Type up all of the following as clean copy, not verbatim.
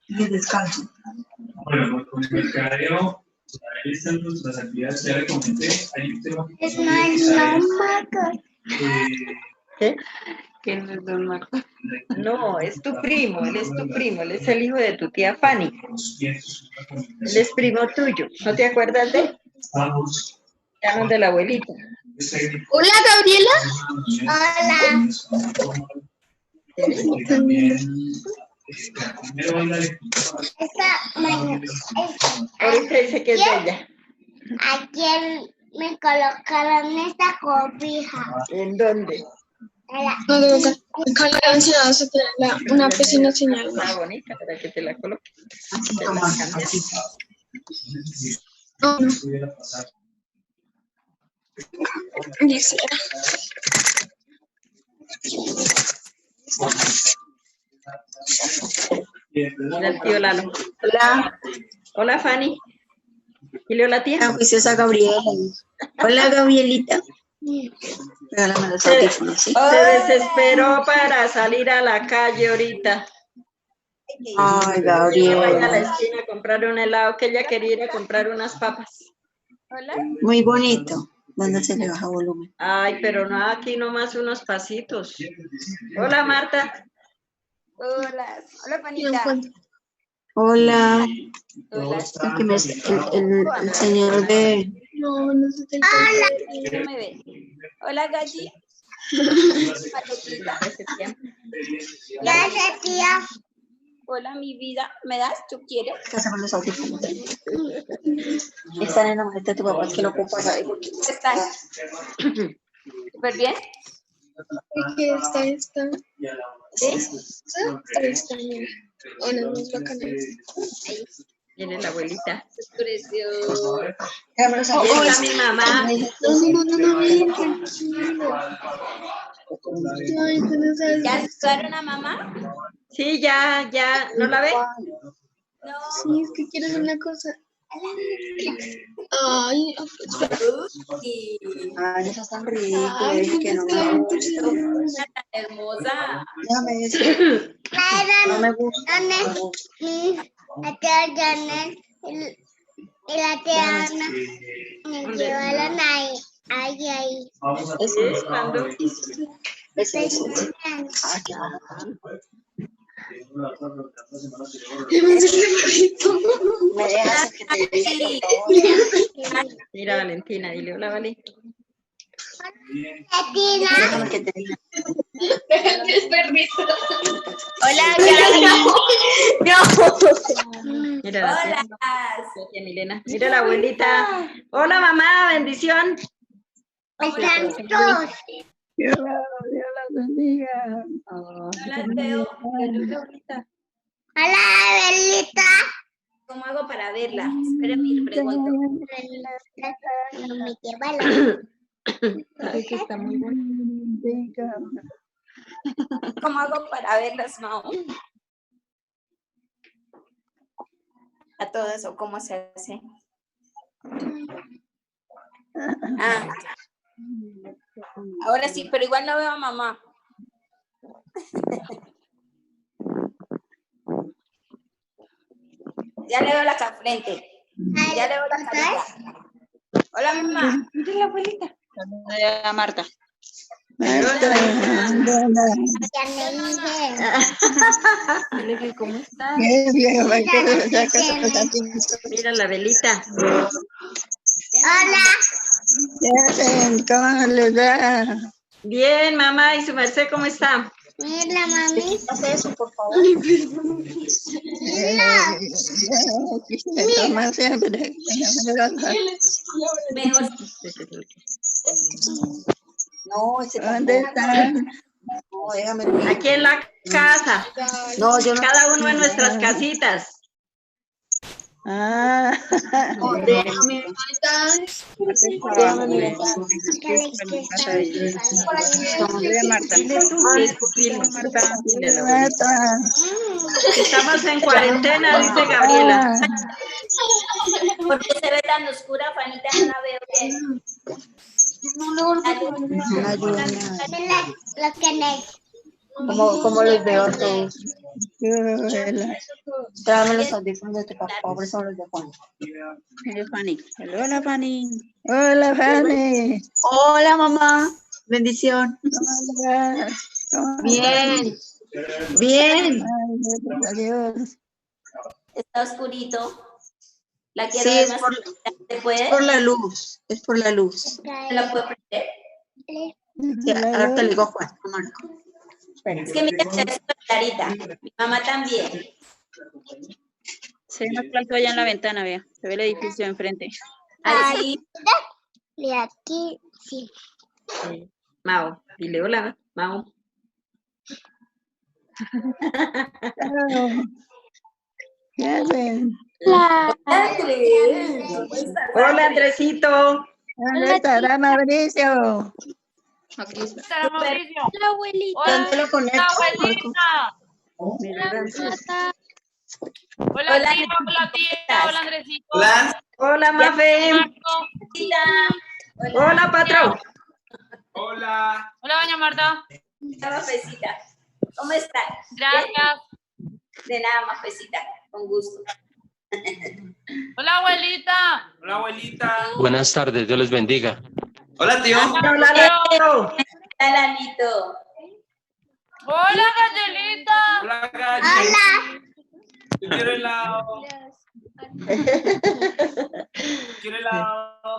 Y descanso. Bueno, con el mercadeo, ahí están las actividades que ya le comenté. Hay un tema que Es no, Marcos. ¿Qué? ¿Quién es don Marcos? No, es tu primo, él es tu primo, él es el hijo de tu tía Fanny. Él es primo tuyo, ¿no te acuerdas de él? Vamos. Llaman de la abuelita. Hola, Gabriela. Hola. Esta mañana. Ahorita dice que es de ella. Ayer me colocaron esta cobija. ¿En dónde? No, de verdad. Acá en la ansiedad se te da una piscina señal. Está bonita para que te la coloque. Te la cambias. No, no. Quisiera. Mira el tío Lalo. Hola, Hola, Fanny. ¿Y leo la tía? la juiciosa Gabriela. Hola, Gabrielita. Regálame los audífonos, ¿sí? Se desesperó para salir a la calle ahorita. Ay, Que vaya a la Gabriela. esquina a comprar un helado, que ella quería ir a comprar unas papas. Hola. Muy bonito. ¿Dónde se le baja volumen? Ay, pero no, aquí nomás unos pasitos. Hola, Marta. Hola. Hola, No Panita. encuentro. Hola. Hola. El, que el señor de... No, no se te encuentra. No me ve. Hola, Galli. Paletita. Gracias, tía. Hola, mi vida. ¿Me das? ¿Tú quieres? ¿Qué hacemos los audífonos? Están en la maleta de tu papá, que lo ocupas ahí. ¿Estás? ¿Súper bien? Que está. ¿Sí? Está bien. Hola, no es bacana. Viene la abuelita. Se oscureció. Déjame los Ahí audífonos. está mi mamá. No, bien, tranquilo. Ay, tú no sabes. ¿Ya saludaron a mamá? Sí, ya, ¿no la ve? No. Sí, es que quiero una cosa. Ay, Y Ay, eso es tan ridículo, ay, es que no me gusta. una tan hermosa. Déjame decir. No me gusta. La tía Janet y la tía Ana me llevaron ahí. Sí, ¿cuándo? Ese. Ah, ya. Me dejas que te diga, por favor. Mira, Valentina, dile hola, Vale. Déjame que te diga. Hola, Gaby. Mira la tía, Hola. la tía Milena. Mira la abuelita. Hola, mamá, bendición. Están todos. Dios las bendiga. No las veo. Ahorita. Hola, Belita. ¿Cómo hago para verla? Espérame, le pregunto. No me lleva la... Ay, que está muy bueno. ¿Cómo hago para verlas, Mao? A todo eso, ¿cómo se hace? Ah, ahora sí, pero igual no veo a mamá. Ya le veo la frente. Ya le veo la carita. Hola, mamá. Mira la abuelita. Hola, Marta. Dile que cómo está. Hola. Mira la velita. Hola. ¿Cómo les va? Bien, mamá, ¿y su merced cómo está? Mira, mami. Haz eso, por favor. Toma siempre. Mejor. No, ese ¿dónde está? No, déjame. Aquí en la casa. No, yo no. Cada uno en nuestras casitas. Ah. Déjame. Déjame. Marta. Dile tú, dile, dile a la abuelita. Estamos en cuarentena, dice Gabriela. ¿Por qué se ve tan oscura, Fanita? No la veo bien. No ayuda nada. Lo que ¿Cómo los veo a todos? Tráeme los audífonos de tu papá, pobres son los de Juan. Hola, Fanny. Hola, Fanny. Hola, Fanny. Hola, mamá. Bendición. Hola. Bien. Bien. Adiós. Está oscurito. ¿La quiero Sí, ver es más? por, ¿Se puede? es por la luz. Es por la luz. ¿La puedo prender? Ya, ahorita le digo a Juan. Marco. Es que mira, se ve súper clarita. Mi mamá también. Se ve más claro allá en la ventana, vea. Se ve el edificio enfrente. Ahí sí. Y aquí sí. Mao. Dile hola, Mao. Hola, Andresito. ¿Dónde estará Mauricio? Aquí está. Hola, Mauricio. Hola, abuelita. ¿Dónde lo conecto, Abuelita. Mira, Hola, Hola, tía. Hola, tía. Hola, Andresito. Hola. Hola, Mafe. Marco. Hola, patrón. Hola. Hola, doña Marta. Hola, Mafecita. ¿Cómo están? Gracias. De nada, Mafecita. Con gusto. Hola, abuelita. Hola, abuelita. Buenas tardes, Dios les bendiga. Hola, tío. Hola, Lalo. Hola, Lanito. Hola, Gadelita. Hola, Gallo. Hola. Quiero helado. Quiero helado.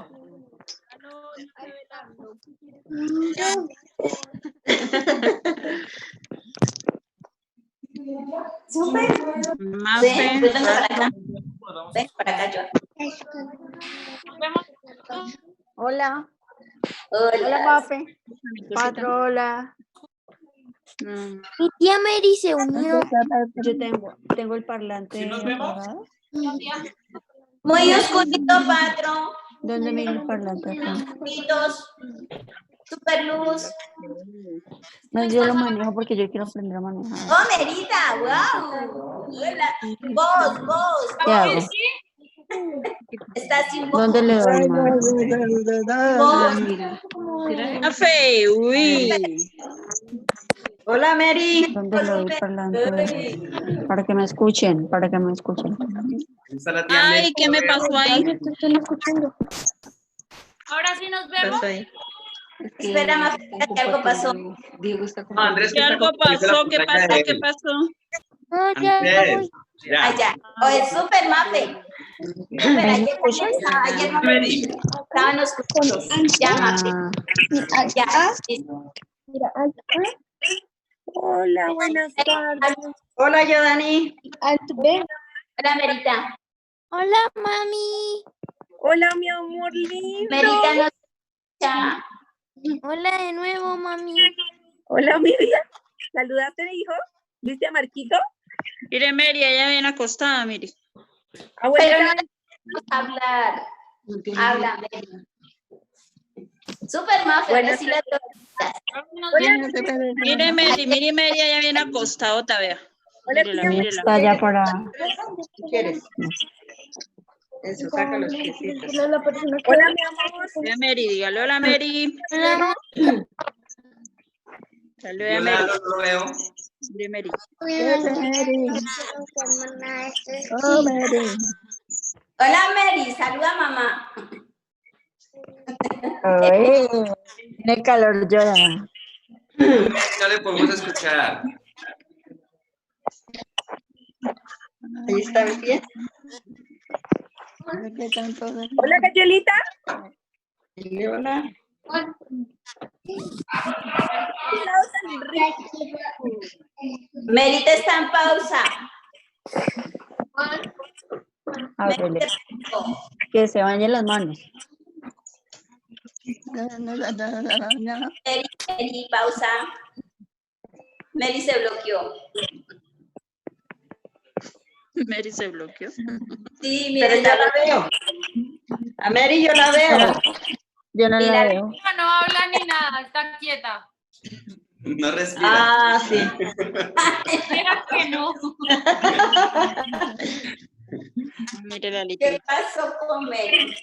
Súper. Mafe. Ven, pues venga para acá. Ven para acá, yo. Nos vemos. Hola. Hola. Mafe. Hola. Mi tía Mary se unió. Yo tengo el parlante. ¿Sí nos vemos? apagado. Muy oscurito, patrón. ¿Dónde me el parlante? Acá. Oscuritos. Super luz. No, yo lo manejo porque yo quiero aprender a manejar. Oh, Merita. Wow. Hola. Vos. ¿Qué hago? Estás sin voz. ¿Dónde le doy más? Vos. Mafe, uy. Hola, Mary. Pues ¿Dónde le doy parlante? Para que me escuchen, Está la tía Ay, Mel. ¿qué me pasó ahí? Te están escuchando. Ahora sí nos vemos. Espera, Mafecita, que algo pasó. Andrés, ¿Qué algo pasó? ¿Qué pasó? ¿Qué pasó? No, ya Andrés. voy. Ya. Allá. Oh, es súper, Mafe. Súper, ayer no lo vi. Estaban oscuros. Ya, Mafe. Ah, Ya. Mira, hola, buenas tardes. hola, yo, Dani. Hola, Merita. Hola, mami. Hola, mi amor lindo. Merita no escucha. Hola de nuevo, mami. Hola, mi vida. ¿Saludaste, hijo? ¿Viste a Marquito? Mire, Mary, ella viene acostada, mire. Pero Abuelita, no debemos hablar. Habla, Meri. Súper, Mafe. Ahora sí la Mire, Mary, ella viene acostadota, vea. hola, Mírela, tía. mírela. Está allá para... ¿Qué quieres? Eso, saca los piecitos. Hola, mi amor. Vea, Mary, dígale hola, Mary. Salude a Hola, Mary. no lo veo. Mire, Mary. Oh, Mary. Hola, Mary. Saluda a mamá. Ay, tiene calor, yo. No le podemos escuchar. Ahí está mi pie. Hola, Gayolita. Hola. Merita está en pausa. Ábrele. Que se bañen las manos. Mary, pausa. Mary se bloqueó. Mary se bloqueó. Sí, mira, Pero yo está la veo. A Mary yo la veo. Yo no la veo. No habla ni nada. Está quieta. No respira. Ah, sí. Espera que no. Mire la ¿Qué Lito. pasó con Mary?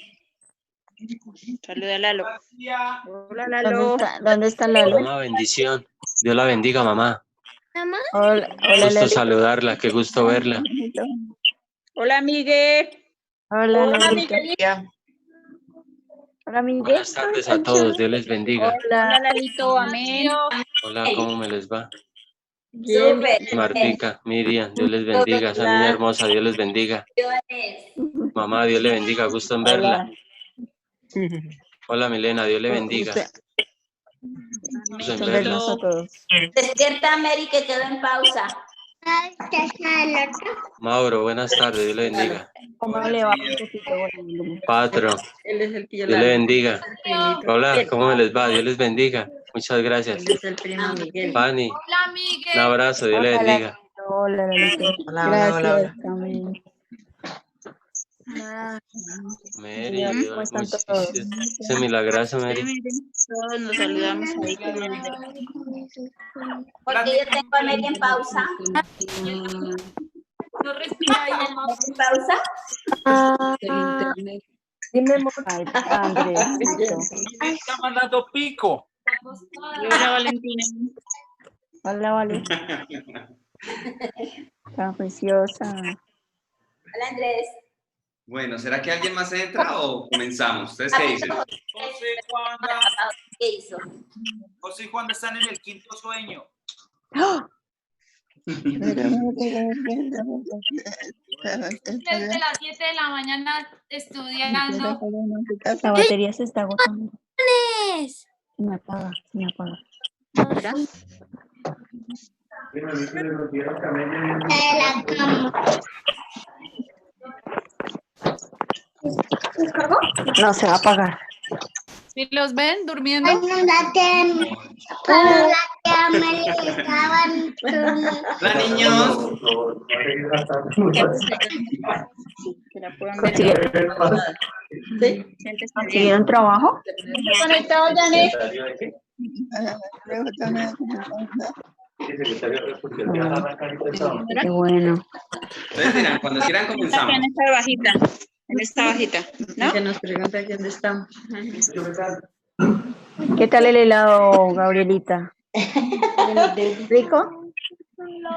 Saluda a Lalo. Hola, ¿Dónde Lalo. está, ¿Dónde está Lalo? Mamá, bendición. Dios la bendiga, mamá. Hola, gusto saludarla, qué gusto verla. Hola, Miguel. Hola, Miguel. Hola, Miguel. Buenas tardes a todos, Dios les bendiga. Hola, Lalito, amén. Hola, ¿cómo me les va? Bien. Martica, Miriam, Dios les bendiga. Esa niña hermosa, Dios les bendiga. Mamá, Dios le bendiga, gusto en verla. Hola, Milena, Dios le bendiga. Gusto en verla. Despierta, Mary, que quedó en pausa. Mauro, buenas tardes, Dios le bendiga. ¿Cómo le va? Patro, Él es el que yo Dios le bendiga. primito. Hola, ¿cómo les va? Dios les bendiga. Muchas gracias. Él es el primo Miguel. Fanny, Hola, Miguel. un abrazo, Dios le bendiga. Hola, Lalito. Hola. Amén. Mary, ¿Cómo están todos? ese milagroso, Mary. Todos nos saludamos ahí. Porque yo tengo a Mary en pausa. No respira bien. ¿En pausa? Dime, ay, Andrés. Está mandando pico. Hola, Valentina. Hola, Vale. Tan preciosa. Hola, Andrés. Bueno, ¿será que alguien más entra o comenzamos? ¿Ustedes qué dicen? ¿Qué hizo? José y Juan están en el quinto sueño. Desde las 7 de la mañana estudiando. La batería se está agotando. Se me apaga. ¿Verdad? No, se va a apagar. ¿Sí los ven durmiendo? Hola, niños. Que la puedan ver. ¿Consiguieron trabajo? Conectado, Janet. Qué bueno. Ustedes dirán, cuando quieran comenzamos. En esta bajita, ¿no? Que nos pregunta dónde estamos. ¿Qué tal el helado, Gabrielita? ¿Rico?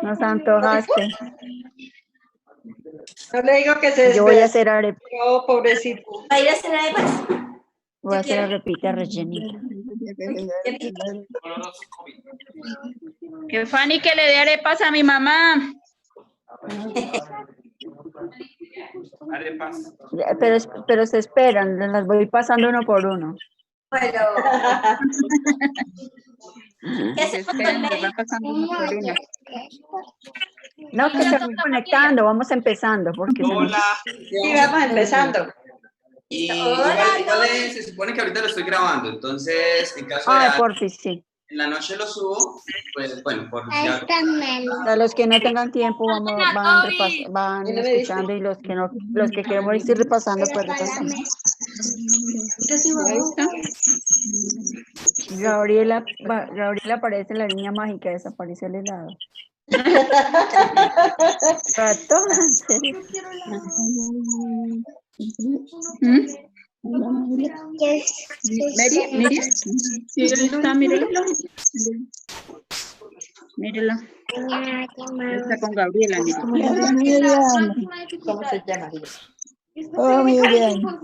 Nos antojaste. No le digo que se Yo voy a hacer arepas. Oh, pobrecito. ¿Va a ir a hacer arepas? Voy a hacer arepita rellenita. Que Fanny que le dé arepas a mi mamá. Arepas. Pero se esperan, las voy pasando uno por uno. Bueno. ¿Qué hacemos con Mary? No, que se van conectando, vamos empezando. Porque Hola. Sí, vamos empezando. Y igual se supone que ahorita lo estoy grabando, entonces en caso de por fin, sí. en la noche lo subo, pues bueno, A los que no tengan tiempo van escuchando y los que queremos ir repasando, pues repasando. Gabriela aparece la niña mágica, desapareció el helado. Míralo. Sí, está, míralo. Míralo. Está con Gabriela, míralo. ¿Cómo se llama? Oh, Miriam.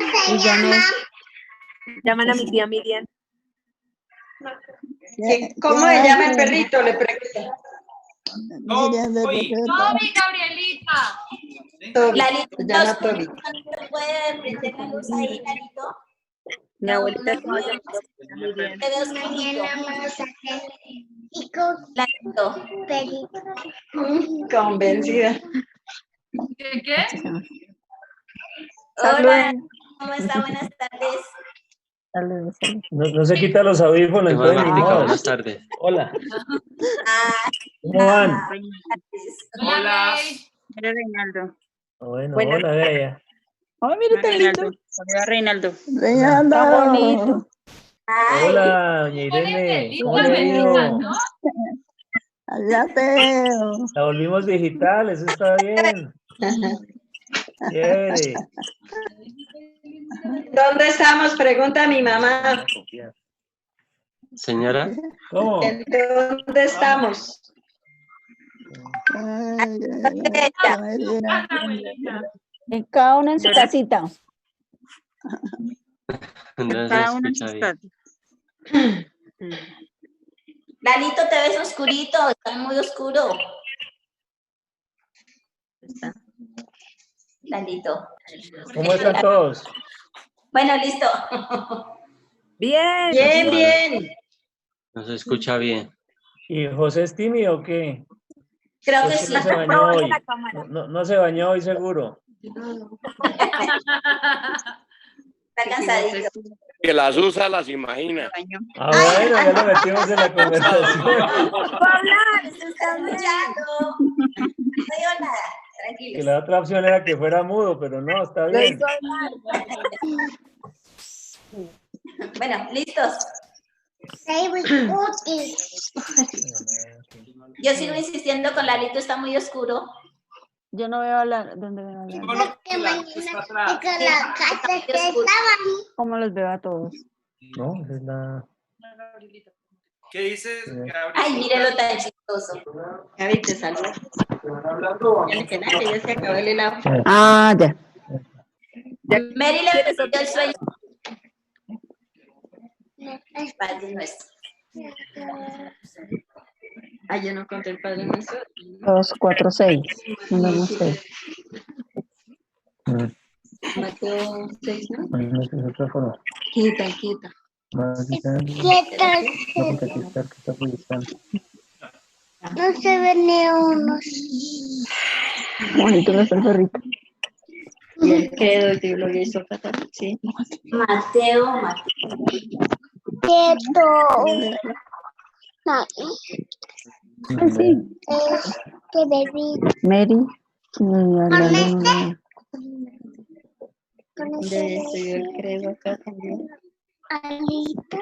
Llaman a mi tía Miriam. ¿Cómo se llama el perrito? Le pregunto. Toby, Gabrielita. Lalito, Se llama Toby. ¿no puede prender la luz ahí, Lalito? Mi abuelita se llama Te veo oscurito. Lalito. Convencida. ¿Qué? Hola, ¿cómo está? Buenas tardes. Saludos. No se quita los audífonos. Hola, Martica, buenas tardes. Hola. ¿Cómo van? Hola. Mira, Reinaldo. Bueno, hola, Bella. Oh, mira, qué lindo. Hola, Reinaldo. Está bonito. Hola, doña Irene. ¿Cómo le ha ido? Allá veo. La volvimos digital, eso está bien. Chévere. ¿Dónde estamos? Pregunta mi mamá. Señora, ¿Cómo? ¿Dónde estamos? En cada uno en su casita. No se Cada uno en escucha sus bien. casas. Lalito, te ves oscurito, está muy oscuro. Lalito. ¿Cómo están todos? Bueno, listo. Bien, bien, bien. No se escucha bien. ¿Y José es tímido o qué? Creo que José sí. no se bañó hoy. No se bañó hoy seguro. Está cansadito. Que las usa, las imagina. Ah, bueno, ya lo metimos en la conversación. Hablar, se está escuchando. No digo nada, Que tranquilos. la otra opción era que fuera mudo, pero no, está Lo bien. hizo hablar. Bueno, listos. Yo sigo insistiendo con Lalito, está muy oscuro. Yo no veo dónde veo hablar. Porque mañana que la casa estaba. ¿Cómo los veo a todos? No, es la... ¿Qué dices, Gabriel? Ay, mírelo tan chistoso. Gaby, te saludo. Que ya se acabó el helado. Ah, ya. Mary le empezó el sueño. Padre nuestro. Ah, yo no conté el Padre Nuestro. 2, 4, 6. Número 6. Mateo 6, ¿no? No sé, es otra forma. Quita, quita. No se ve ni uno. Bonito no está el perrito. Y el credo, el libro que hizo fatal, sí. Mateo. Quieto. No. Sí. Que bebí. Mary. Donde estudió el credo acá también. Alita.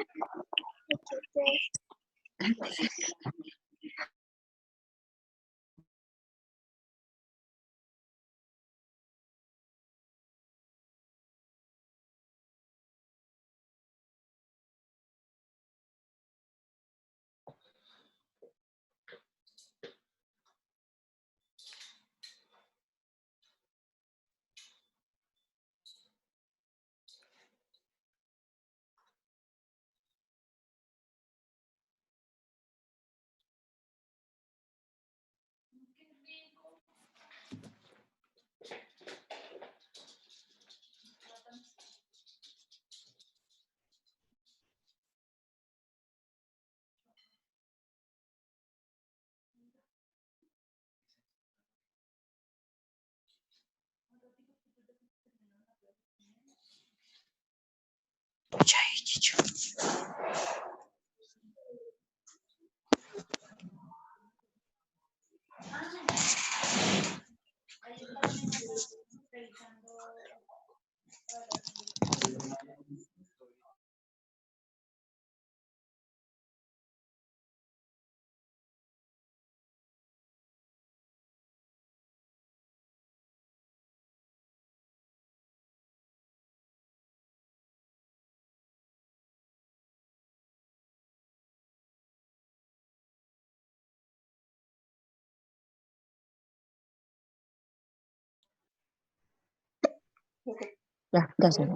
Ya se ve.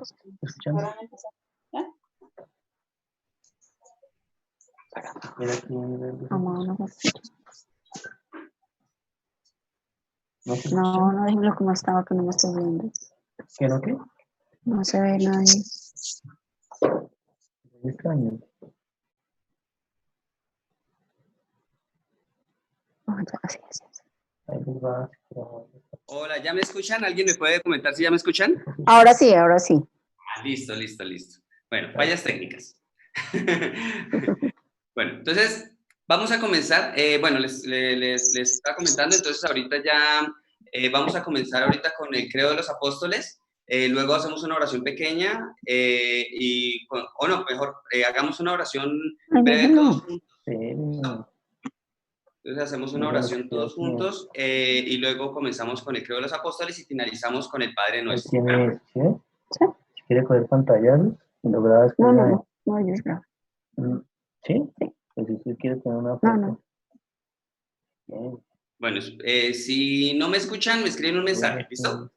No, déjenlo como estaba, que no me estoy viendo. ¿Qué no qué? No se ve nadie. Es extraño. Hola, ¿ya me escuchan? ¿Alguien me puede comentar si ya me escuchan? Ahora sí, ahora sí. Listo. Bueno, fallas técnicas. Bueno, entonces vamos a comenzar. Bueno, les estaba comentando, entonces ahorita ya vamos a comenzar ahorita con el credo de los apóstoles. Luego hacemos una oración pequeña hagamos una oración breve todos juntos. Entonces hacemos una oración todos juntos y luego comenzamos con el credo de los apóstoles y finalizamos con el Padre Nuestro. Si quiere coger pantallas y lo grabas. No, yo es grave. ¿Sí? Pues si usted quiere tener una foto. No. Bien. Bueno, si no me escuchan, me escriben un mensaje, ¿listo?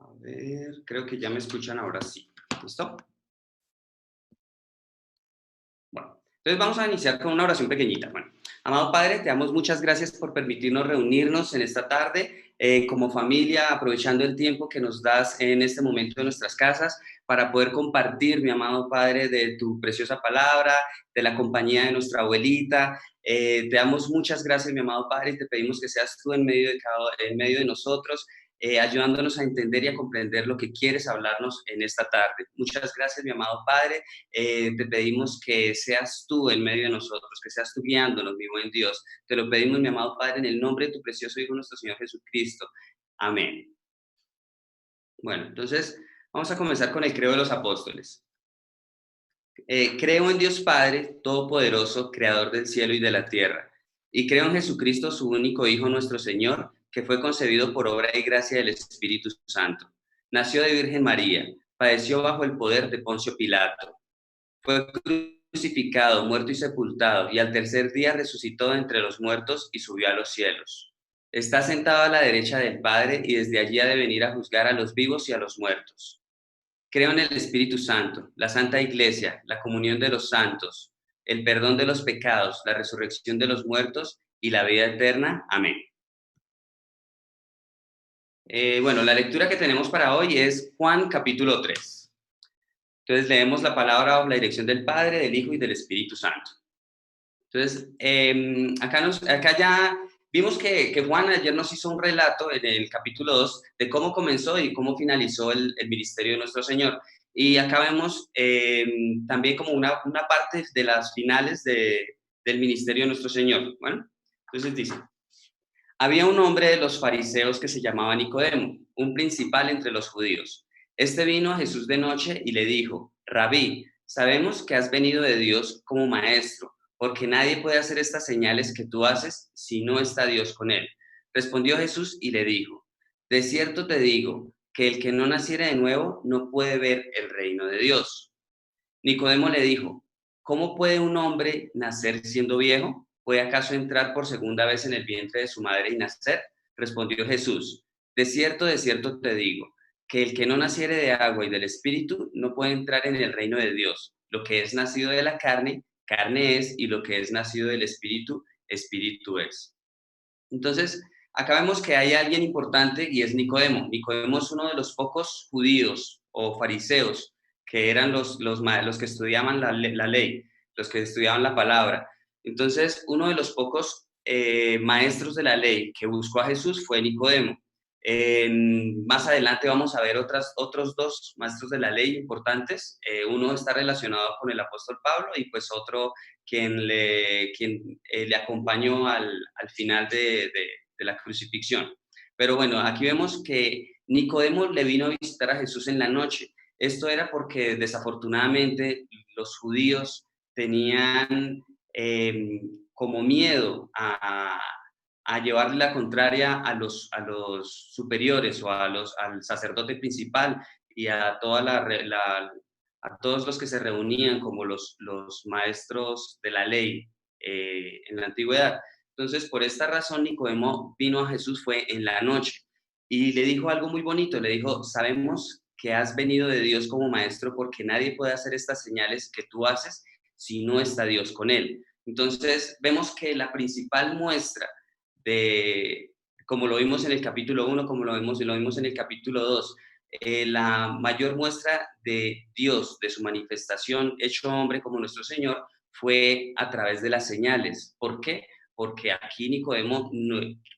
A ver, creo que ya me escuchan ahora sí. ¿Listo? Bueno, entonces vamos a iniciar con una oración pequeñita. Bueno, amado Padre, te damos muchas gracias por permitirnos reunirnos en esta tarde como familia, aprovechando el tiempo que nos das en este momento en nuestras casas para poder compartir, mi amado Padre, de tu preciosa palabra, de la compañía de nuestra abuelita. Te damos muchas gracias, mi amado Padre, y te pedimos que seas tú en medio de nosotros, ayudándonos a entender y a comprender lo que quieres hablarnos en esta tarde. Muchas gracias, mi amado Padre. Te pedimos que seas tú en medio de nosotros, que seas tú guiándonos, mi buen Dios. Te lo pedimos, mi amado Padre, en el nombre de tu precioso Hijo, nuestro Señor Jesucristo. Amén. Bueno, entonces vamos a comenzar con el credo de los apóstoles. Creo en Dios Padre, Todopoderoso, Creador del cielo y de la tierra, y creo en Jesucristo, su único Hijo, nuestro Señor, que fue concebido por obra y gracia del Espíritu Santo. Nació de Virgen María, padeció bajo el poder de Poncio Pilato. Fue crucificado, muerto y sepultado, y al tercer día resucitó de entre los muertos y subió a los cielos. Está sentado a la derecha del Padre y desde allí ha de venir a juzgar a los vivos y a los muertos. Creo en el Espíritu Santo, la Santa Iglesia, la comunión de los santos, el perdón de los pecados, la resurrección de los muertos y la vida eterna. Amén. Bueno, la lectura que tenemos para hoy es Juan capítulo 3. Entonces leemos la palabra bajo la dirección del Padre, del Hijo y del Espíritu Santo. Entonces, acá ya vimos que Juan ayer nos hizo un relato en el capítulo 2 de cómo comenzó y cómo finalizó el ministerio de nuestro Señor. Y acá vemos también como una parte de las finales del ministerio de nuestro Señor. Bueno, entonces dice: había un hombre de los fariseos que se llamaba Nicodemo, un principal entre los judíos. Este vino a Jesús de noche y le dijo: Rabí, sabemos que has venido de Dios como maestro, porque nadie puede hacer estas señales que tú haces si no está Dios con él. Respondió Jesús y le dijo: de cierto te digo, que el que no naciere de nuevo no puede ver el reino de Dios. Nicodemo le dijo: ¿cómo puede un hombre nacer siendo viejo? ¿Puede acaso entrar por segunda vez en el vientre de su madre y nacer? Respondió Jesús: de cierto te digo, que el que no naciere de agua y del Espíritu no puede entrar en el reino de Dios. Lo que es nacido de la carne, carne es, y lo que es nacido del Espíritu, Espíritu es. Entonces, acá vemos que hay alguien importante y es Nicodemo. Nicodemo es uno de los pocos judíos o fariseos que eran los que estudiaban la ley, los que estudiaban la palabra. Entonces, uno de los pocos maestros de la ley que buscó a Jesús fue Nicodemo. Más adelante vamos a ver otros dos maestros de la ley importantes. Uno está relacionado con el apóstol Pablo y pues otro quien le acompañó al final de la crucifixión. Pero bueno, aquí vemos que Nicodemo le vino a visitar a Jesús en la noche. Esto era porque desafortunadamente los judíos tenían como miedo a llevarle la contraria a los superiores o al sacerdote principal y a a todos los que se reunían como los maestros de la ley en la antigüedad. Entonces, por esta razón, Nicodemo vino a Jesús, fue en la noche, y le dijo algo muy bonito. Le dijo: sabemos que has venido de Dios como maestro, porque nadie puede hacer estas señales que tú haces si no está Dios con él. Entonces, vemos que la principal muestra como lo vimos en el capítulo 1, como lo vimos en el capítulo 2, la mayor muestra de Dios, de su manifestación hecho hombre como nuestro Señor, fue a través de las señales. ¿Por qué? Porque aquí Nicodemo,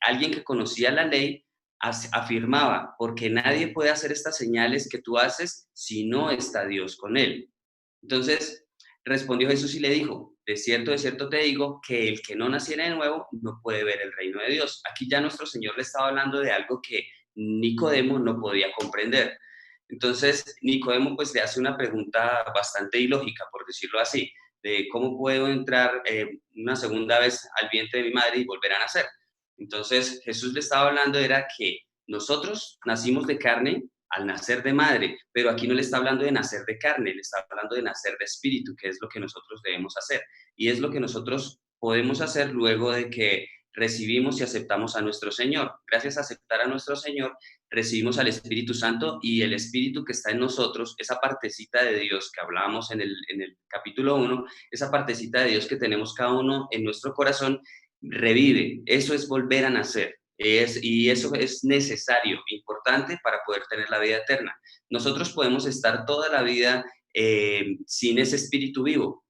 alguien que conocía la ley, afirmaba: porque nadie puede hacer estas señales que tú haces si no está Dios con él. Entonces respondió Jesús y le dijo: de cierto te digo, que el que no naciera de nuevo no puede ver el reino de Dios. Aquí ya nuestro Señor le estaba hablando de algo que Nicodemo no podía comprender. Entonces, Nicodemo pues le hace una pregunta bastante ilógica, por decirlo así, de cómo puedo entrar una segunda vez al vientre de mi madre y volver a nacer. Entonces, Jesús le estaba hablando era que nosotros nacimos de carne al nacer de madre, pero aquí no le está hablando de nacer de carne, le está hablando de nacer de espíritu, que es lo que nosotros debemos hacer. Y es lo que nosotros podemos hacer luego de que recibimos y aceptamos a nuestro Señor. Gracias a aceptar a nuestro Señor, recibimos al Espíritu Santo, y el Espíritu que está en nosotros, esa partecita de Dios que hablábamos en el capítulo 1, esa partecita de Dios que tenemos cada uno en nuestro corazón, revive. Eso es volver a nacer. Y eso es necesario, importante para poder tener la vida eterna. Nosotros podemos estar toda la vida sin ese espíritu vivo.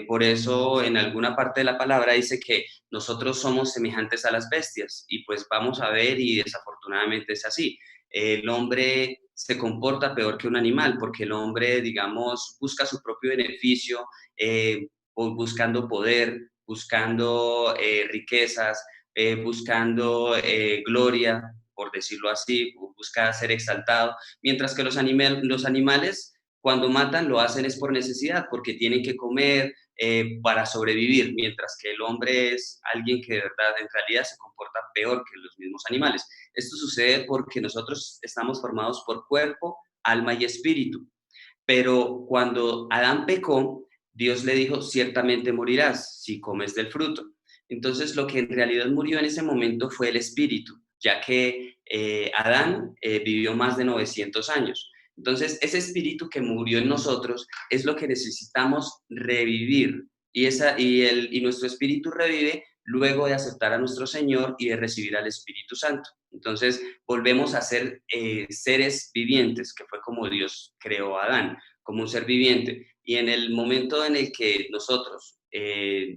Por eso en alguna parte de la palabra dice que nosotros somos semejantes a las bestias, y pues vamos a ver, y desafortunadamente es así. El hombre se comporta peor que un animal, porque el hombre, digamos, busca su propio beneficio, buscando poder, buscando riquezas, buscando gloria, por decirlo así, busca ser exaltado, mientras que los animales cuando matan lo hacen es por necesidad, porque tienen que comer para sobrevivir, mientras que el hombre es alguien que de verdad, en realidad, se comporta peor que los mismos animales. Esto sucede porque nosotros estamos formados por cuerpo, alma y espíritu, pero cuando Adán pecó, Dios le dijo, ciertamente morirás si comes del fruto. Entonces, lo que en realidad murió en ese momento fue el espíritu, ya que Adán vivió más de 900 años. Entonces, ese espíritu que murió en nosotros es lo que necesitamos revivir, y nuestro espíritu revive luego de aceptar a nuestro Señor y de recibir al Espíritu Santo. Entonces, volvemos a ser seres vivientes, que fue como Dios creó a Adán, como un ser viviente. Y en el momento en el que nosotros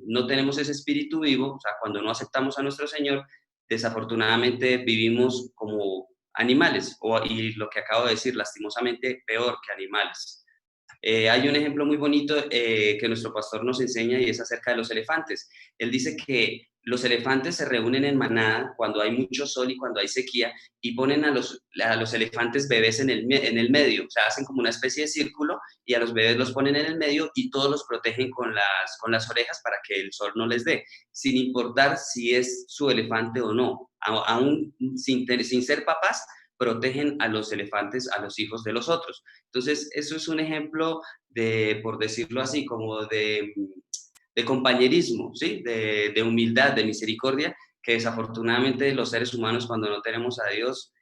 no tenemos ese espíritu vivo, o sea, cuando no aceptamos a nuestro Señor, desafortunadamente vivimos como animales, y lo que acabo de decir, lastimosamente, peor que animales. Hay un ejemplo muy bonito que nuestro pastor nos enseña, y es acerca de los elefantes. Él dice que los elefantes se reúnen en manada cuando hay mucho sol y cuando hay sequía, y ponen a los elefantes bebés en el medio, o sea, hacen como una especie de círculo, y a los bebés los ponen en el medio, y todos los protegen con las orejas para que el sol no les dé, sin importar si es su elefante o no. Aún sin ser papás, protegen a los elefantes, a los hijos de los otros. Entonces, eso es un ejemplo de, por decirlo así, como de compañerismo, ¿sí? De humildad, de misericordia, que desafortunadamente los seres humanos, cuando no tenemos a Dios,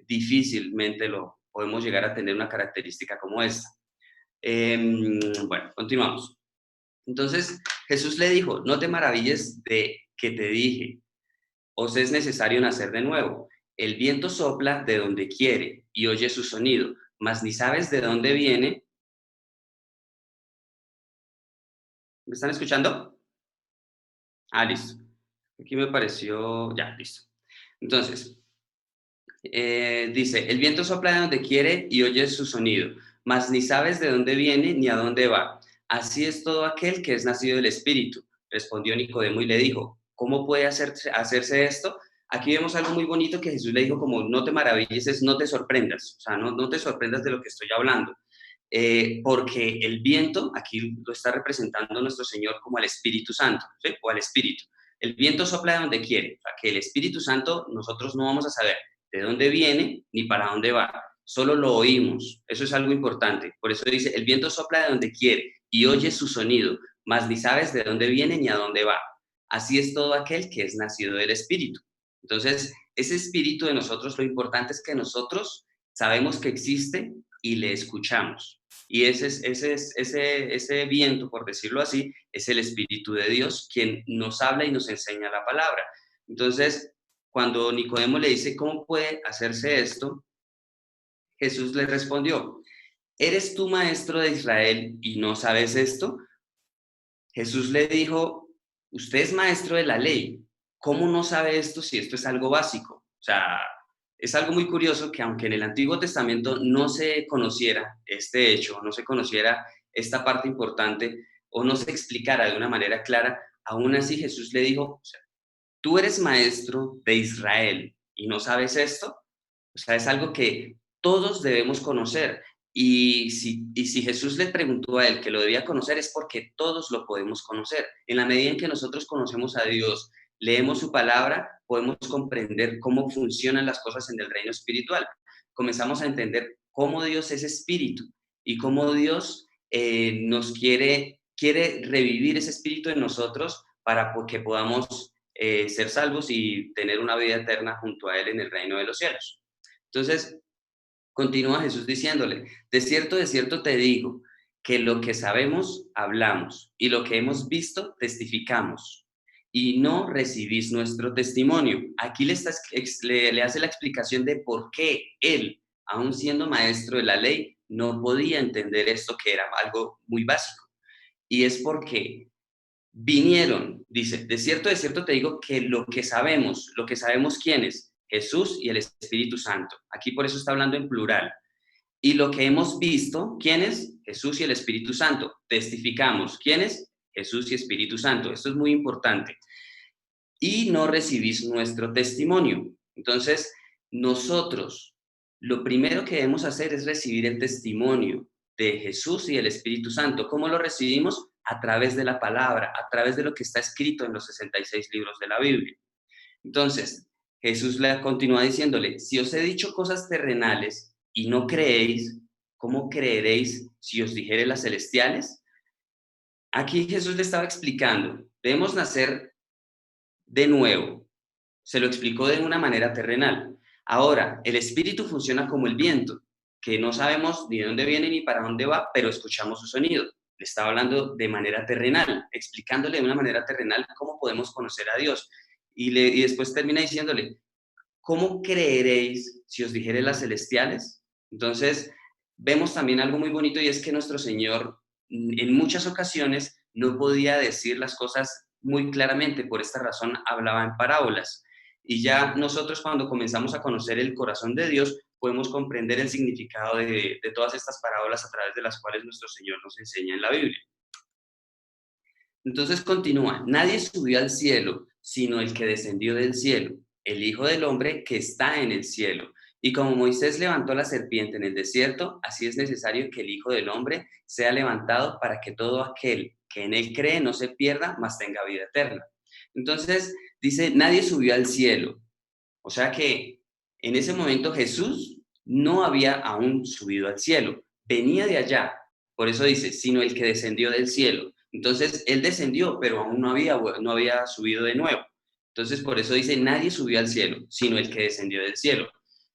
difícilmente lo podemos llegar a tener una característica como esta. Bueno, continuamos. Entonces, Jesús le dijo, no te maravilles de que te dije, os es necesario nacer de nuevo. El viento sopla de donde quiere y oye su sonido, mas ni sabes de dónde viene. ¿Me están escuchando? Listo. Aquí me pareció, ya, listo. Entonces, dice, el viento sopla de donde quiere y oye su sonido, mas ni sabes de dónde viene ni a dónde va. Así es todo aquel que es nacido del Espíritu. Respondió Nicodemo y le dijo, ¿cómo puede hacerse esto? Aquí vemos algo muy bonito que Jesús le dijo, como no te maravilles, no te sorprendas, o sea, no te sorprendas de lo que estoy hablando, porque el viento, aquí lo está representando nuestro Señor como al Espíritu Santo, ¿sí? O al Espíritu. El viento sopla de donde quiere, o sea, que el Espíritu Santo nosotros no vamos a saber de dónde viene ni para dónde va, solo lo oímos, eso es algo importante, por eso dice, el viento sopla de donde quiere y oye su sonido, mas ni sabes de dónde viene ni a dónde va. Así es todo aquel que es nacido del Espíritu. Entonces, ese espíritu de nosotros, lo importante es que nosotros sabemos que existe y le escuchamos. Y ese viento, por decirlo así, es el Espíritu de Dios, quien nos habla y nos enseña la palabra. Entonces, cuando Nicodemo le dice, ¿cómo puede hacerse esto? Jesús le respondió, ¿eres tú maestro de Israel y no sabes esto? Jesús le dijo, usted es maestro de la ley. ¿Cómo no sabe esto si esto es algo básico? O sea, es algo muy curioso que aunque en el Antiguo Testamento no se conociera este hecho, no se conociera esta parte importante, o no se explicara de una manera clara, aún así Jesús le dijo, o sea, tú eres maestro de Israel y no sabes esto. O sea, es algo que todos debemos conocer. Y si Jesús le preguntó a él que lo debía conocer, es porque todos lo podemos conocer. En la medida en que nosotros conocemos a Dios, leemos su palabra, podemos comprender cómo funcionan las cosas en el reino espiritual. Comenzamos a entender cómo Dios es espíritu y cómo Dios nos quiere revivir ese espíritu en nosotros para que podamos ser salvos y tener una vida eterna junto a Él en el reino de los cielos. Entonces, continúa Jesús diciéndole, de cierto te digo, que lo que sabemos, hablamos, y lo que hemos visto, testificamos, y no recibís nuestro testimonio. Aquí le hace la explicación de por qué él, aun siendo maestro de la ley, no podía entender esto que era algo muy básico. Y es porque vinieron, dice, de cierto te digo, que lo que sabemos ¿quiénes? Jesús y el Espíritu Santo. Aquí por eso está hablando en plural. Y lo que hemos visto, ¿quiénes? Jesús y el Espíritu Santo. Testificamos, ¿quiénes? Jesús y Espíritu Santo. Esto es muy importante. Y no recibís nuestro testimonio. Entonces, nosotros, lo primero que debemos hacer es recibir el testimonio de Jesús y el Espíritu Santo. ¿Cómo lo recibimos? A través de la palabra, a través de lo que está escrito en los 66 libros de la Biblia. Entonces, Jesús le continúa diciéndole, si os he dicho cosas terrenales y no creéis, ¿cómo creeréis si os dijere las celestiales? Aquí Jesús le estaba explicando, debemos nacer de nuevo. Se lo explicó de una manera terrenal. Ahora, el espíritu funciona como el viento, que no sabemos ni de dónde viene ni para dónde va, pero escuchamos su sonido. Le estaba hablando de manera terrenal, explicándole de una manera terrenal cómo podemos conocer a Dios. Y después termina diciéndole, ¿cómo creeréis si os dijere las celestiales? Entonces, vemos también algo muy bonito y es que nuestro Señor en muchas ocasiones no podía decir las cosas muy claramente, por esta razón hablaba en parábolas. Y ya nosotros cuando comenzamos a conocer el corazón de Dios, podemos comprender el significado de todas estas parábolas a través de las cuales nuestro Señor nos enseña en la Biblia. Entonces continúa, nadie subió al cielo, sino el que descendió del cielo, el Hijo del Hombre que está en el cielo. Y como Moisés levantó la serpiente en el desierto, así es necesario que el Hijo del Hombre sea levantado para que todo aquel que en él cree no se pierda, mas tenga vida eterna. Entonces dice, nadie subió al cielo. O sea que en ese momento Jesús no había aún subido al cielo, venía de allá. Por eso dice, sino el que descendió del cielo. Entonces, él descendió, pero aún no había subido de nuevo. Entonces, por eso dice, nadie subió al cielo, sino el que descendió del cielo.